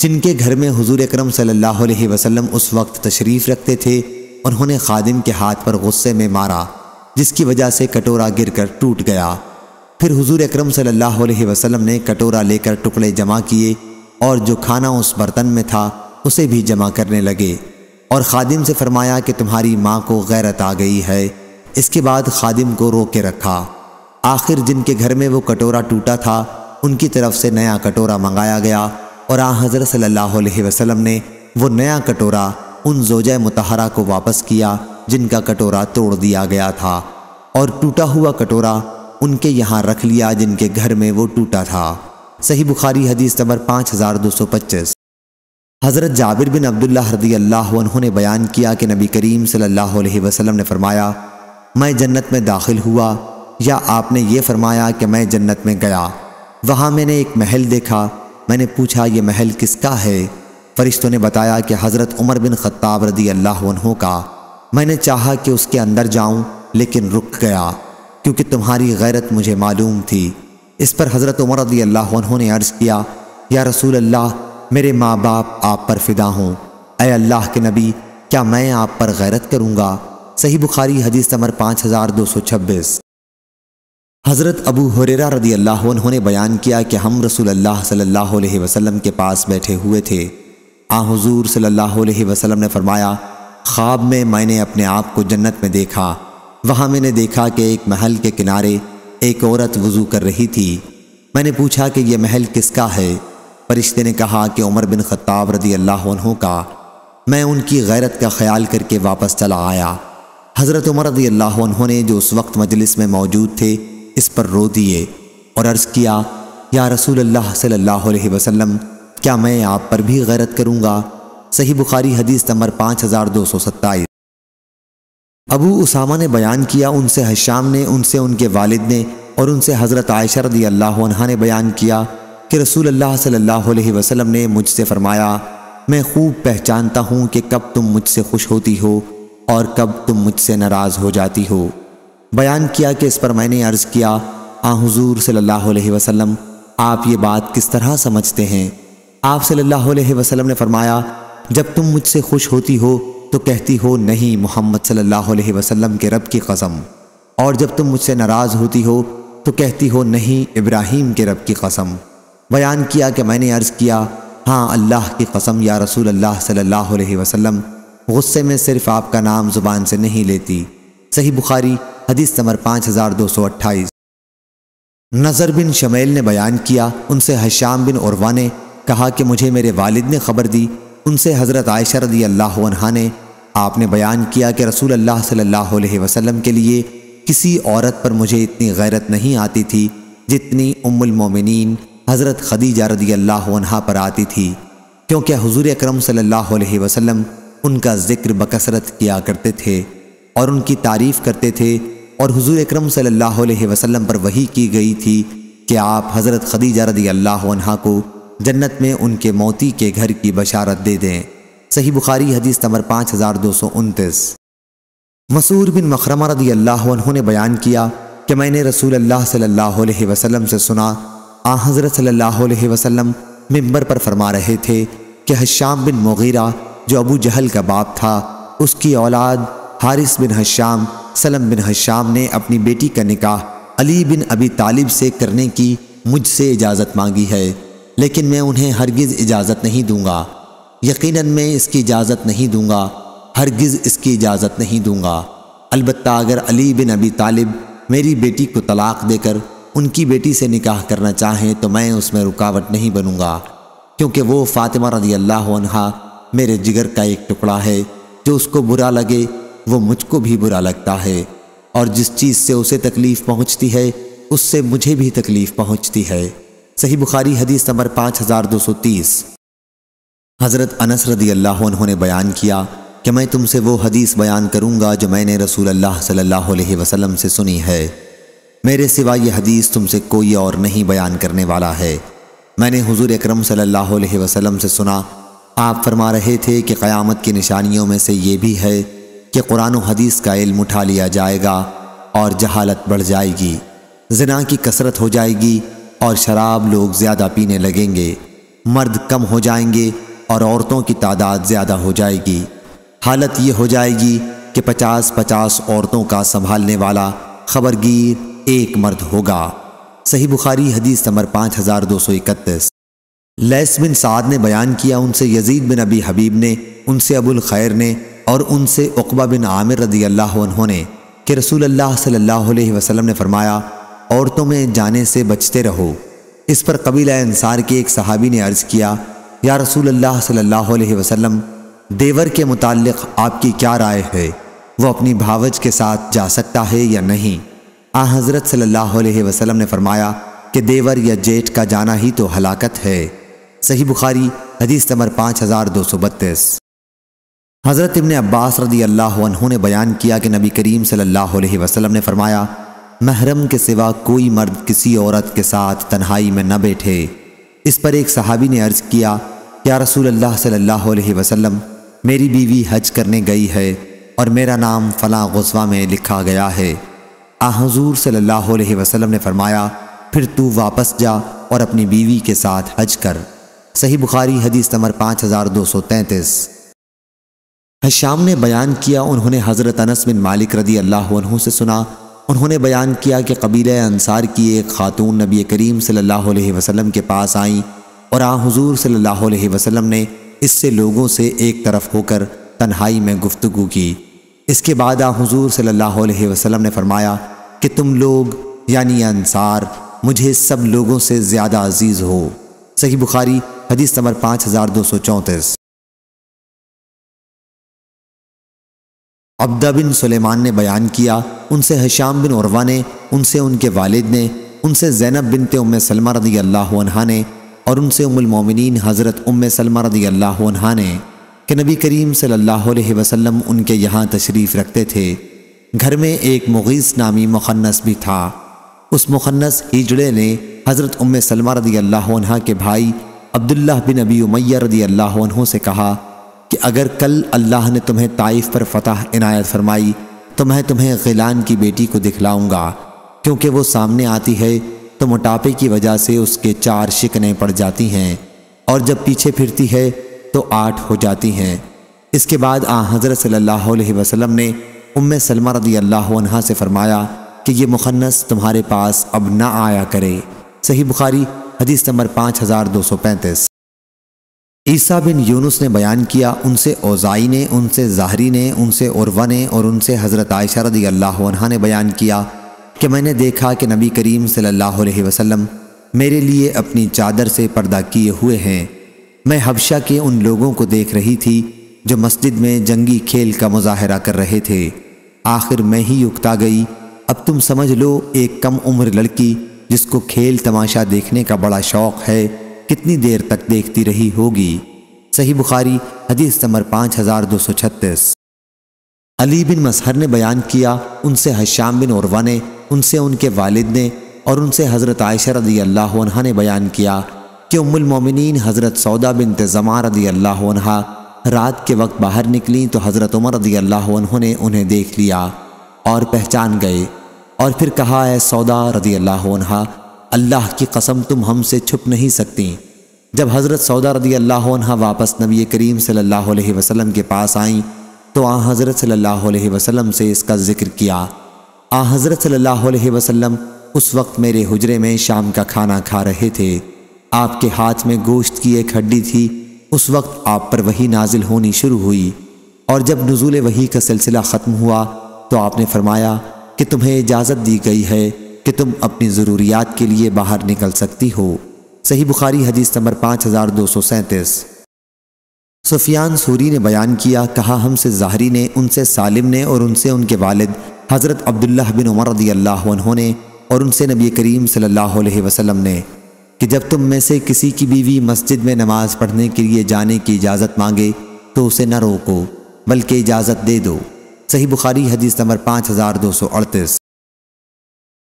جن کے گھر میں حضور اکرم صلی اللہ علیہ وسلم اس وقت تشریف رکھتے تھے، انہوں نے خادم کے ہاتھ پر غصے میں مارا، جس کی وجہ سے کٹورا گر کر ٹوٹ گیا۔ پھر حضور اکرم صلی اللہ علیہ وسلم نے کٹورا لے کر ٹکڑے جمع کیے اور جو کھانا اس برتن میں تھا اسے بھی جمع کرنے لگے، اور خادم سے فرمایا کہ تمہاری ماں کو غیرت آ گئی ہے۔ اس کے بعد خادم کو روک کے رکھا۔ آخر جن کے گھر میں وہ کٹورا ٹوٹا تھا ان کی طرف سے نیا کٹورا منگایا گیا، اور حضرت صلی اللہ علیہ وسلم نے وہ نیا کٹورا ان زوجہ مطہرہ کو واپس کیا جن کا کٹورا توڑ دیا گیا تھا، اور ٹوٹا ہوا کٹورا ان کے یہاں رکھ لیا جن کے گھر میں وہ ٹوٹا تھا۔ صحیح بخاری حدیث نمبر 5225۔ حضرت جابر بن عبداللہ رضی اللہ عنہ نے بیان کیا کہ نبی کریم صلی اللہ علیہ وسلم نے فرمایا، میں جنت میں داخل ہوا، یا آپ نے یہ فرمایا کہ میں جنت میں گیا، وہاں میں نے ایک محل دیکھا، میں نے پوچھا یہ محل کس کا ہے؟ فرشتوں نے بتایا کہ حضرت عمر بن خطاب رضی اللہ عنہ کا۔ میں نے چاہا کہ اس کے اندر جاؤں لیکن رک گیا، کیونکہ تمہاری غیرت مجھے معلوم تھی۔ اس پر حضرت عمر رضی اللہ عنہ نے عرض کیا، یا رسول اللہ، میرے ماں باپ آپ پر فدا ہوں، اے اللہ کے نبی، کیا میں آپ پر غیرت کروں گا؟ صحیح بخاری حدیث نمبر 5226۔ حضرت ابو ہریرہ رضی اللہ عنہ نے بیان کیا کہ ہم رسول اللہ صلی اللہ علیہ وسلم کے پاس بیٹھے ہوئے تھے۔ حضور صلی اللہ علیہ وسلم نے فرمایا، خواب میں نے اپنے آپ کو جنت میں دیکھا، وہاں میں نے دیکھا کہ ایک محل کے کنارے ایک عورت وضو کر رہی تھی۔ میں نے پوچھا کہ یہ محل کس کا ہے؟ فرشتے نے کہا کہ عمر بن خطاب رضی اللہ عنہ کا۔ میں ان کی غیرت کا خیال کر کے واپس چلا آیا۔ حضرت عمر رضی اللہ عنہ نے جو اس وقت مجلس میں موجود تھے اس پر رو دیے اور عرض کیا، یا رسول اللہ صلی اللہ علیہ وسلم، کیا میں آپ پر بھی غیرت کروں گا؟ صحیح بخاری حدیث نمبر 5227۔ ابو اسامہ نے بیان کیا، ان سے حشام نے، ان سے ان کے والد نے، اور ان سے حضرت عائشہ رضی اللہ عنہا نے بیان کیا کہ رسول اللہ صلی اللہ علیہ وسلم نے مجھ سے فرمایا، میں خوب پہچانتا ہوں کہ کب تم مجھ سے خوش ہوتی ہو اور کب تم مجھ سے ناراض ہو جاتی ہو۔ بیان کیا کہ اس پر میں نے عرض کیا، حضور صلی اللہ علیہ وسلم، آپ یہ بات کس طرح سمجھتے ہیں؟ آپ صلی اللہ علیہ وسلم نے فرمایا، جب تم مجھ سے خوش ہوتی ہو تو کہتی ہو نہیں محمد صلی اللہ علیہ وسلم کے رب کی قسم، اور جب تم مجھ سے ناراض ہوتی ہو تو کہتی ہو نہیں ابراہیم کے رب کی قسم۔ بیان کیا کہ میں نے عرض کیا، ہاں اللہ کی قسم یا رسول اللہ صلی اللہ علیہ وسلم، غصے میں صرف آپ کا نام زبان سے نہیں لیتی۔ صحیح بخاری حدیث نمبر 5228۔ نظر بن شمیل نے بیان کیا، ان سے حشام بن عروہ نے کہا کہ مجھے میرے والد نے خبر دی، ان سے حضرت عائشہ رضی اللہ عنہا نے، آپ نے بیان کیا کہ رسول اللہ صلی اللہ علیہ وسلم کے لیے کسی عورت پر مجھے اتنی غیرت نہیں آتی تھی جتنی ام المومنین حضرت خدیجہ رضی اللہ عنہا پر آتی تھی، کیونکہ حضور اکرم صلی اللہ علیہ وسلم ان کا ذکر بکثرت کیا کرتے تھے اور ان کی تعریف کرتے تھے، اور حضور اکرم صلی اللہ علیہ وسلم پر وحی کی گئی تھی کہ آپ حضرت خدیجہ رضی اللہ عنہا کو جنت میں ان کے موتی کے گھر کی بشارت دے دیں۔ صحیح بخاری حدیث نمبر 5229۔ مسعود بن مخرمہ رضی اللہ عنہ نے بیان کیا کہ میں نے رسول اللہ صلی اللہ علیہ وسلم سے سنا، حضرت صلی اللہ علیہ وسلم منبر پر فرما رہے تھے کہ حشام بن مغیرہ جو ابو جہل کا باپ تھا، اس کی اولاد حارث بن حشام، سلم بن حشام نے اپنی بیٹی کا نکاح علی بن ابی طالب سے کرنے کی مجھ سے اجازت مانگی ہے، لیکن میں انہیں ہرگز اجازت نہیں دوں گا، یقیناً میں اس کی اجازت نہیں دوں گا، ہرگز اس کی اجازت نہیں دوں گا، البتہ اگر علی بن ابی طالب میری بیٹی کو طلاق دے کر ان کی بیٹی سے نکاح کرنا چاہیں تو میں اس میں رکاوٹ نہیں بنوں گا، کیونکہ وہ فاطمہ رضی اللہ عنہا میرے جگر کا ایک ٹکڑا ہے، جو اس کو برا لگے وہ مجھ کو بھی برا لگتا ہے، اور جس چیز سے اسے تکلیف پہنچتی ہے اس سے مجھے بھی تکلیف پہنچتی ہے۔ صحیح بخاری حدیث نمبر 5230۔ حضرت انس رضی اللہ عنہ نے بیان کیا کہ میں تم سے وہ حدیث بیان کروں گا جو میں نے رسول اللہ صلی اللہ علیہ وسلم سے سنی ہے، میرے سوا یہ حدیث تم سے کوئی اور نہیں بیان کرنے والا ہے۔ میں نے حضور اکرم صلی اللہ علیہ وسلم سے سنا، آپ فرما رہے تھے کہ قیامت کی نشانیوں میں سے یہ بھی ہے کہ قرآن و حدیث کا علم اٹھا لیا جائے گا اور جہالت بڑھ جائے گی، زنا کی کثرت ہو جائے گی اور شراب لوگ زیادہ پینے لگیں گے، مرد کم ہو جائیں گے اور عورتوں کی تعداد زیادہ ہو جائے گی۔ حالت یہ ہو جائے گی کہ 50 عورتوں کا سنبھالنے والا خبرگیر ایک مرد ہوگا۔ صحیح بخاری حدیث نمبر 5231۔ لیث بن سعد نے بیان کیا، ان سے یزید بن ابی حبیب نے، ان سے ابو الخیر نے اور ان سے عقبہ بن عامر رضی اللہ عنہ نے کہ رسول اللہ صلی اللہ علیہ وسلم نے فرمایا، عورتوں میں جانے سے بچتے رہو۔ اس پر قبیلہ انصار کے ایک صحابی نے عرض کیا، یا رسول اللہ صلی اللہ علیہ وسلم، دیور کے متعلق آپ کی کیا رائے ہے؟ وہ اپنی بھاوج کے ساتھ جا سکتا ہے یا نہیں؟ حضرت صلی اللہ علیہ وسلم نے فرمایا کہ دیور یا جیٹھ کا جانا ہی تو ہلاکت ہے۔ صحیح بخاری حدیث نمبر 5232۔ حضرت ابن عباس رضی اللہ عنہ نے بیان کیا کہ نبی کریم صلی اللہ علیہ وسلم نے فرمایا، محرم کے سوا کوئی مرد کسی عورت کے ساتھ تنہائی میں نہ بیٹھے۔ اس پر ایک صحابی نے عرض کیا، یا رسول اللہ صلی اللہ علیہ وسلم، میری بیوی حج کرنے گئی ہے اور میرا نام فلاں غزوہ میں لکھا گیا ہے۔ حضور صلی اللہ علیہ وسلم نے فرمایا، پھر تو واپس جا اور اپنی بیوی کے ساتھ حج کر۔ صحیح بخاری حدیث نمبر 5233۔ حشام نے بیان کیا، انہوں نے حضرت انس بن مالک رضی اللہ عنہ سے سنا، انہوں نے بیان کیا کہ قبیلہ انصار کی ایک خاتون نبی کریم صلی اللہ علیہ وسلم کے پاس آئیں اور حضور صلی اللہ علیہ وسلم نے اس سے لوگوں سے ایک طرف ہو کر تنہائی میں گفتگو کی۔ اس کے بعد حضور صلی اللہ علیہ وسلم نے فرمایا کہ تم لوگ یعنی انصار مجھے سب لوگوں سے زیادہ عزیز ہو۔ صحیح بخاری حدیث نمبر 5234۔ عبدہ بن سلیمان نے بیان کیا، ان سے حشام بن عروہ نے، ان سے ان کے والد نے، ان سے زینب بنت ام سلمہ رضی اللہ عنہا نے اور ان سے ام المومنین حضرت ام سلمہ رضی اللہ عنہا نے کہ نبی کریم صلی اللہ علیہ وسلم ان کے یہاں تشریف رکھتے تھے۔ گھر میں ایک مغیث نامی مخنث بھی تھا۔ اس مخنث ہجڑے نے حضرت ام سلمہ رضی اللہ عنہا کے بھائی عبداللہ بن ابی امیہ رضی اللہ عنہ سے کہا کہ اگر کل اللہ نے تمہیں طائف پر فتح عنایت فرمائی تو میں تمہیں غیلان کی بیٹی کو دکھلاؤں گا، کیونکہ وہ سامنے آتی ہے تو موٹاپے کی وجہ سے اس کے 4 شکنیں پڑ جاتی ہیں اور جب پیچھے پھرتی ہے تو 8 ہو جاتی ہیں۔ اس کے بعد حضرت صلی اللہ علیہ وسلم نے ام سلمہ رضی اللہ عنہا سے فرمایا کہ یہ مخنث تمہارے پاس اب نہ آیا کرے۔ صحیح بخاری حدیث نمبر 5235۔ عیسیٰ بن یونس نے بیان کیا، ان سے اوزائی نے، ان سے زہری نے، ان سے عروہ نے اور ان سے حضرت عائشہ رضی اللہ عنہا نے بیان کیا کہ میں نے دیکھا کہ نبی کریم صلی اللہ علیہ وسلم میرے لیے اپنی چادر سے پردہ کیے ہوئے ہیں۔ میں حبشہ کے ان لوگوں کو دیکھ رہی تھی جو مسجد میں جنگی کھیل کا مظاہرہ کر رہے تھے۔ آخر میں ہی اکتا گئی، اب تم سمجھ لو ایک کم عمر لڑکی جس کو کھیل تماشا دیکھنے کا بڑا شوق ہے کتنی دیر تک دیکھتی رہی ہوگی۔ صحیح بخاری حدیث نمبر 5236۔ علی بن مسہر نے بیان کیا، ان سے حشام بن عروہ نے، ان سے ان کے والد نے اور ان سے حضرت عائشہ رضی اللہ عنہا نے بیان کیا کہ ام المومنین حضرت سودا بنت زمعہ رضی اللہ عنہا رات کے وقت باہر نکلیں تو حضرت عمر رضی اللہ عنہ نے انہیں دیکھ لیا اور پہچان گئے اور پھر کہا، اے سودا رضی اللہ عنہا، اللہ کی قسم تم ہم سے چھپ نہیں سکتی۔ جب حضرت سودا رضی اللہ عنہا واپس نبی کریم صلی اللہ علیہ وسلم کے پاس آئیں تو حضرت صلی اللہ علیہ وسلم سے اس کا ذکر کیا۔ حضرت صلی اللہ علیہ وسلم اس وقت میرے حجرے میں شام کا کھانا کھا رہے تھے۔ آپ کے ہاتھ میں گوشت کی ایک ہڈی تھی۔ اس وقت آپ پر وحی نازل ہونی شروع ہوئی اور جب نزول وحی کا سلسلہ ختم ہوا تو آپ نے فرمایا کہ تمہیں اجازت دی گئی ہے کہ تم اپنی ضروریات کے لیے باہر نکل سکتی ہو۔ صحیح بخاری حدیث نمبر 5237۔ سفیان ثوری نے بیان کیا، کہا ہم سے زہری نے، ان سے سالم نے، اور ان سے ان کے والد حضرت عبداللہ بن عمر رضی اللہ عنہ نے، اور ان سے نبی کریم صلی اللہ علیہ وسلم نے، کہ جب تم میں سے کسی کی بیوی مسجد میں نماز پڑھنے کے لیے جانے کی اجازت مانگے تو اسے نہ روکو بلکہ اجازت دے دو۔ صحیح بخاری حدیث نمبر 5238۔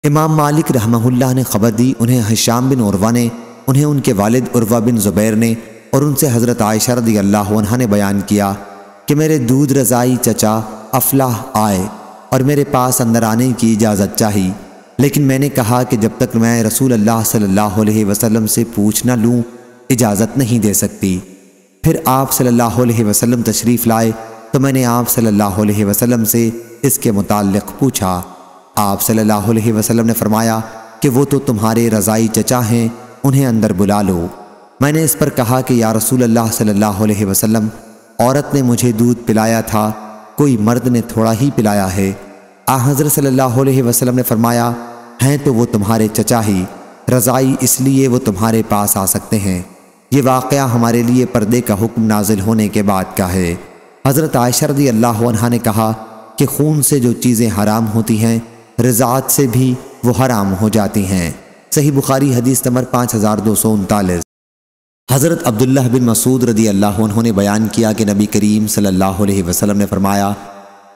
امام مالک رحمہ اللہ نے خبر دی، انہیں ہشام بن عروہ نے، انہیں ان کے والد عروہ بن زبیر نے، اور ان سے حضرت عائشہ رضی اللہ عنہا نے بیان کیا کہ میرے دودھ رضائی چچا افلاح آئے اور میرے پاس اندر آنے کی اجازت چاہی، لیکن میں نے کہا کہ جب تک میں رسول اللہ صلی اللہ علیہ وسلم سے پوچھ نہ لوں اجازت نہیں دے سکتی۔ پھر آپ صلی اللہ علیہ وسلم تشریف لائے تو میں نے آپ صلی اللہ علیہ وسلم سے اس کے متعلق پوچھا۔ آپ صلی اللہ علیہ وسلم نے فرمایا کہ وہ تو تمہارے رضائی چچا ہیں، انہیں اندر بلا لو۔ میں نے اس پر کہا کہ یا رسول اللہ صلی اللہ علیہ وسلم، عورت نے مجھے دودھ پلایا تھا، کوئی مرد نے تھوڑا ہی پلایا ہے۔ حضرت صلی اللہ علیہ وسلم نے فرمایا، ہیں تو وہ تمہارے چچا ہی، رضائی اس لیے وہ تمہارے پاس آ سکتے ہیں۔ یہ واقعہ ہمارے لیے پردے کا حکم نازل ہونے کے بعد کا ہے۔ حضرت عائشہ رضی اللہ عنہا نے کہا کہ خون سے جو چیزیں حرام ہوتی ہیں رضاعت سے بھی وہ حرام ہو جاتی ہیں۔ صحیح بخاری حدیث نمبر 5239۔ حضرت عبداللہ بن مسعود رضی اللہ عنہ نے بیان کیا کہ نبی کریم صلی اللہ علیہ وسلم نے فرمایا،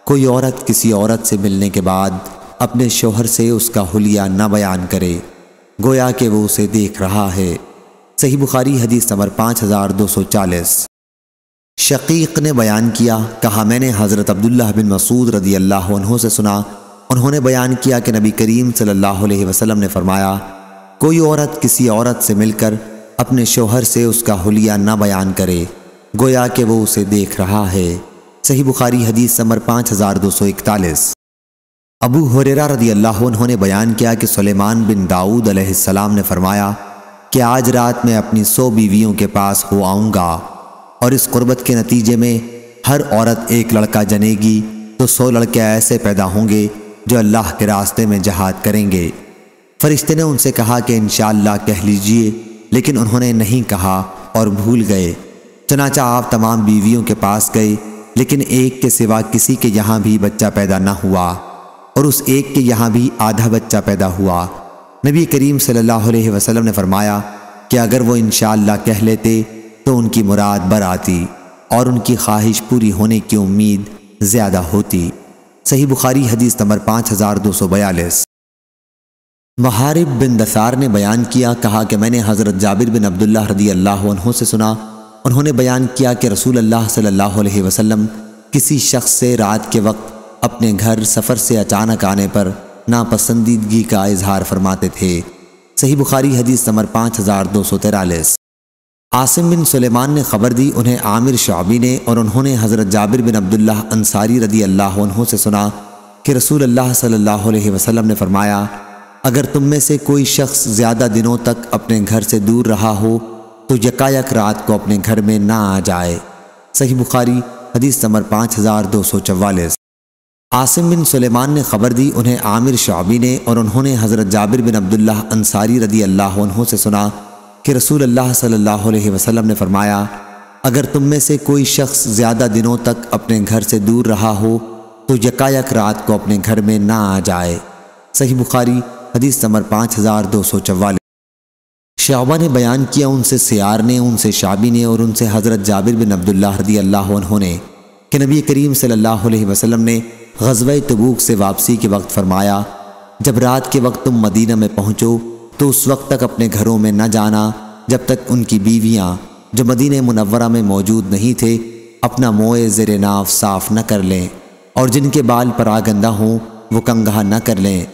کوئی عورت کسی عورت سے ملنے کے بعد اپنے شوہر سے اس کا حلیہ نہ بیان کرے گویا کہ وہ اسے دیکھ رہا ہے۔ صحیح بخاری حدیث نمبر 5240۔ شقیق نے بیان کیا، کہا میں نے حضرت عبداللہ بن مسعود رضی اللہ عنہ سے سنا، انہوں نے بیان کیا کہ نبی کریم صلی اللہ علیہ وسلم نے فرمایا، کوئی عورت کسی عورت سے مل کر اپنے شوہر سے اس کا حلیہ نہ بیان کرے گویا کہ وہ اسے دیکھ رہا ہے۔ صحیح بخاری حدیث نمبر 5241۔ ابو ہریرہ رضی اللہ عنہ نے بیان کیا کہ سلیمان بن داؤد علیہ السلام نے فرمایا کہ آج رات میں اپنی 100 بیویوں کے پاس ہو آؤں گا، اور اس قربت کے نتیجے میں ہر عورت ایک لڑکا جنے گی تو 100 لڑکے ایسے پیدا ہوں گے جو اللہ کے راستے میں جہاد کریں گے۔ فرشتے نے ان سے کہا کہ انشاءاللہ کہہ لیجئے، لیکن انہوں نے نہیں کہا اور بھول گئے۔ چنانچہ آپ تمام بیویوں کے پاس گئے، لیکن ایک کے سوا کسی کے یہاں بھی بچہ پیدا نہ ہوا، اور اس ایک کے یہاں بھی آدھا بچہ پیدا ہوا۔ نبی کریم صلی اللہ علیہ وسلم نے فرمایا کہ اگر وہ انشاءاللہ کہہ لیتے تو ان کی مراد بر آتی اور ان کی خواہش پوری ہونے کی امید زیادہ ہوتی۔ صحیح بخاری حدیث نمبر 5242۔ محارب بن دثار نے بیان کیا، کہا کہ میں نے حضرت جابر بن عبداللہ رضی اللہ عنہ سے سنا، انہوں نے بیان کیا کہ رسول اللہ صلی اللہ علیہ وسلم کسی شخص سے رات کے وقت اپنے گھر سفر سے اچانک آنے پر ناپسندیدگی کا اظہار فرماتے تھے۔ صحیح بخاری حدیث نمبر 5243۔ عاصم بن سلیمان نے خبر دی، انہیں عامر شعبی نے، اور انہوں نے حضرت جابر بن عبداللہ انصاری رضی اللہ عنہ سے سنا کہ رسول اللہ صلی اللہ علیہ وسلم نے فرمایا، اگر تم میں سے کوئی شخص زیادہ دنوں تک اپنے گھر سے دور رہا ہو تو یکایک رات کو اپنے گھر میں نہ آ جائے۔ صحیح بخاری حدیث نمبر 5244۔ عاصم بن سلیمان نے خبر دی، انہیں عامر شعبی نے، اور انہوں نے حضرت جابر بن عبداللہ انصاری رضی اللہ عنہ سے سنا کہ رسول اللہ صلی اللہ علیہ وسلم نے فرمایا، اگر تم میں سے کوئی شخص زیادہ دنوں تک اپنے گھر سے دور رہا ہو تو یکایک رات کو اپنے گھر میں نہ آ جائے۔ صحیح بخاری حدیث نمبر 5244۔ شعبہ نے بیان کیا، ان سے سیار نے، ان سے شعبی نے، اور ان سے حضرت جابر بن عبداللہ رضی اللہ عنہ نے کہ نبی کریم صلی اللہ علیہ وسلم نے غزوہ تبوک سے واپسی کے وقت فرمایا، جب رات کے وقت تم مدینہ میں پہنچو تو اس وقت تک اپنے گھروں میں نہ جانا جب تک ان کی بیویاں جو مدینہ منورہ میں موجود نہیں تھے اپنا موئے زیر ناف صاف نہ کر لیں، اور جن کے بال پراگندہ ہوں وہ کنگھا نہ کر لیں۔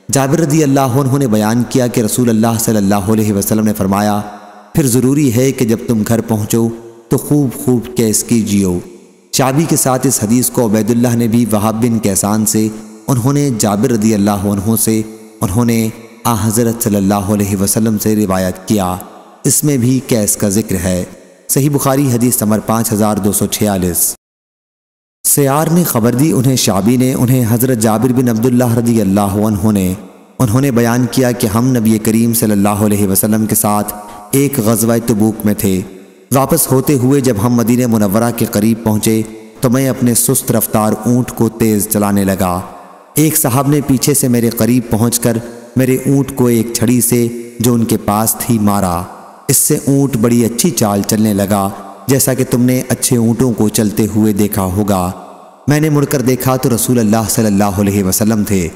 جابر رضی اللہ عنہ نے بیان کیا کہ رسول اللہ صلی اللہ علیہ وسلم نے فرمایا، پھر ضروری ہے کہ جب تم گھر پہنچو تو خوب کیس کیجیو۔ شعبی کے ساتھ اس حدیث کو عبید اللہ نے بھی وہاب بن کیسان سے، انہوں نے جابر رضی اللہ عنہ سے، انہوں نے حضرت صلی اللہ علیہ وسلم سے روایت کیا، اس میں بھی کیس کا ذکر ہے۔ صحیح بخاری حدیث نمبر 5246۔ سیار نے خبر دی، انہیں شعبی نے، انہیں حضرت جابر بن عبداللہ رضی اللہ عنہ نے انہوں نے بیان کیا کہ ہم نبی کریم صلی اللہ علیہ وسلم کے ساتھ ایک غزوہ تبوک میں تھے۔ واپس ہوتے ہوئے جب ہم مدینہ منورہ کے قریب پہنچے تو میں اپنے سست رفتار اونٹ کو تیز چلانے لگا۔ ایک صاحب نے پیچھے سے میرے قریب پہنچ کر میرے اونٹ کو ایک چھڑی سے جو ان کے پاس تھی مارا۔ اس سے اونٹ بڑی اچھی چال چلنے لگا، جیسا کہ تم نے اچھے اونٹوں کو چلتے ہوئے دیکھا ہوگا۔ میں نے مڑ کر دیکھا تو رسول اللہ صلی اللہ علیہ وسلم تھے۔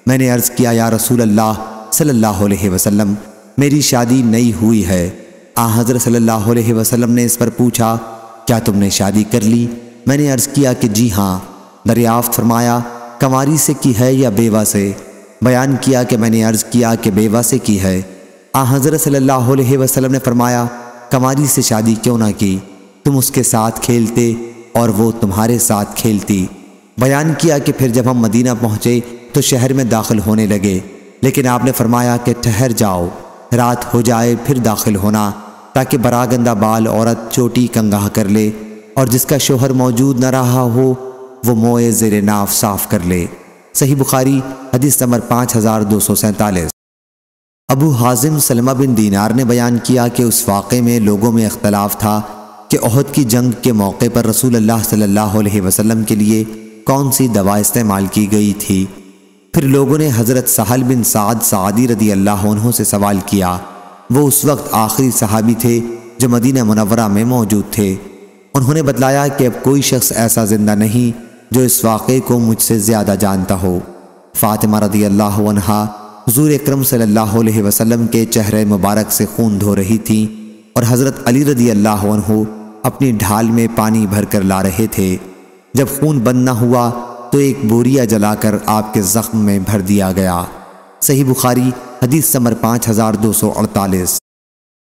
میں نے عرض کیا، یا رسول اللہ صلی اللہ علیہ وسلم، میری شادی نئی ہوئی ہے۔ حضرت صلی اللہ علیہ وسلم نے اس پر پوچھا، کیا تم نے شادی کر لی؟ میں نے عرض کیا کہ جی ہاں۔ دریافت فرمایا، کنواری سے کی ہے یا بیوہ سے؟ بیان کیا کہ میں نے عرض کیا کہ بیوہ سے کی ہے۔ حضرت صلی اللہ علیہ وسلم نے فرمایا، کنواری سے شادی کیوں نہ کی؟ تم اس کے ساتھ کھیلتے اور وہ تمہارے ساتھ کھیلتی۔ بیان کیا کہ پھر جب ہم مدینہ پہنچے تو شہر میں داخل ہونے لگے، لیکن آپ نے فرمایا کہ ٹھہر جاؤ، رات ہو جائے پھر داخل ہونا، تاکہ براگندہ بال عورت چوٹی کنگھا کر لے، اور جس کا شوہر موجود نہ رہا ہو وہ موئے زیر ناف صاف کر لے۔ صحیح بخاری حدیث نمبر 5247۔ ابو حازم سلمہ بن دینار نے بیان کیا کہ اس واقعے میں لوگوں میں اختلاف تھا کہ احد کی جنگ کے موقع پر رسول اللہ صلی اللہ علیہ وسلم کے لیے کون سی دوا استعمال کی گئی تھی۔ پھر لوگوں نے حضرت سہل بن سعد سعدی رضی اللہ عنہ سے سوال کیا۔ وہ اس وقت آخری صحابی تھے جو مدینہ منورہ میں موجود تھے۔ انہوں نے بتلایا کہ اب کوئی شخص ایسا زندہ نہیں جو اس واقعے کو مجھ سے زیادہ جانتا ہو۔ فاطمہ رضی اللہ عنہا حضور اکرم صلی اللہ علیہ وسلم کے چہرے مبارک سے خون دھو رہی تھیں، اور حضرت علی رضی اللہ عنہ اپنی ڈھال میں پانی بھر کر لا رہے تھے۔ جب خون بند نہ ہوا تو ایک بوریا جلا کر آپ کے زخم میں بھر دیا گیا۔ صحیح بخاری حدیث نمبر 5248۔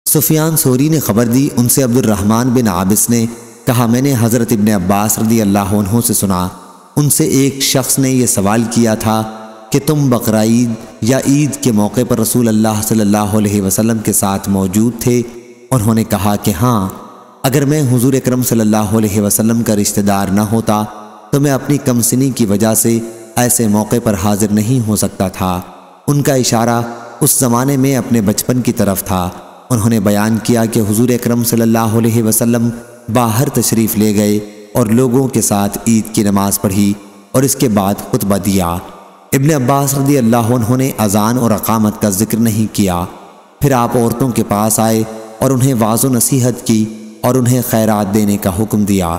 سفیان ثوری نے خبر دی، ان سے عبد الرحمن بن عابس نے کہا، میں نے حضرت ابن عباس رضی اللہ عنہ سے سنا، ان سے ایک شخص نے یہ سوال کیا تھا کہ تم بقرعید یا عید کے موقع پر رسول اللہ صلی اللہ علیہ وسلم کے ساتھ موجود تھے؟ انہوں نے کہا کہ ہاں، اگر میں حضور اکرم صلی اللہ علیہ وسلم کا رشتہ دار نہ ہوتا تو میں اپنی کم سنی کی وجہ سے ایسے موقع پر حاضر نہیں ہو سکتا تھا۔ ان کا اشارہ اس زمانے میں اپنے بچپن کی طرف تھا۔ انہوں نے بیان کیا کہ حضور اکرم صلی اللہ علیہ وسلم باہر تشریف لے گئے اور لوگوں کے ساتھ عید کی نماز پڑھی اور اس کے بعد خطبہ دیا۔ ابن عباس رضی اللہ عنہ نے اذان اور اقامت کا ذکر نہیں کیا۔ پھر آپ عورتوں کے پاس آئے اور انہیں واعظ و نصیحت کی اور انہیں خیرات دینے کا حکم دیا۔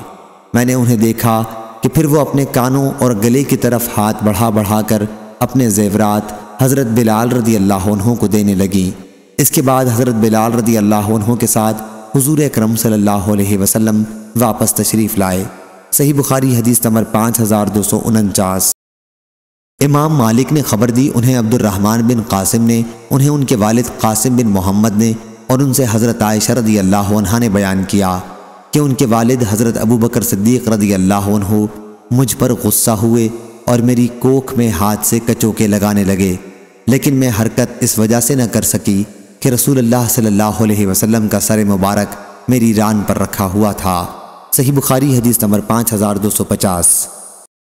میں نے انہیں دیکھا کہ پھر وہ اپنے کانوں اور گلے کی طرف ہاتھ بڑھا بڑھا کر اپنے زیورات حضرت بلال رضی اللہ عنہ کو دینے لگیں۔ اس کے بعد حضرت بلال رضی اللہ عنہ کے ساتھ حضور اکرم صلی اللہ علیہ وسلم واپس تشریف لائے۔ صحیح بخاری حدیث نمبر 5249۔ امام مالک نے خبر دی، انہیں عبد الرحمن بن قاسم نے، انہیں ان کے والد قاسم بن محمد نے، اور ان سے حضرت عائشہ رضی اللہ عنہا نے بیان کیا کہ ان کے والد حضرت ابو بکر صدیق رضی اللہ عنہ مجھ پر غصہ ہوئے اور میری کوکھ میں ہاتھ سے کچوکے لگانے لگے، لیکن میں حرکت اس وجہ سے نہ کر سکی کہ رسول اللہ صلی اللہ علیہ وسلم کا سر مبارک میری ران پر رکھا ہوا تھا۔ صحیح بخاری حدیث نمبر 5250۔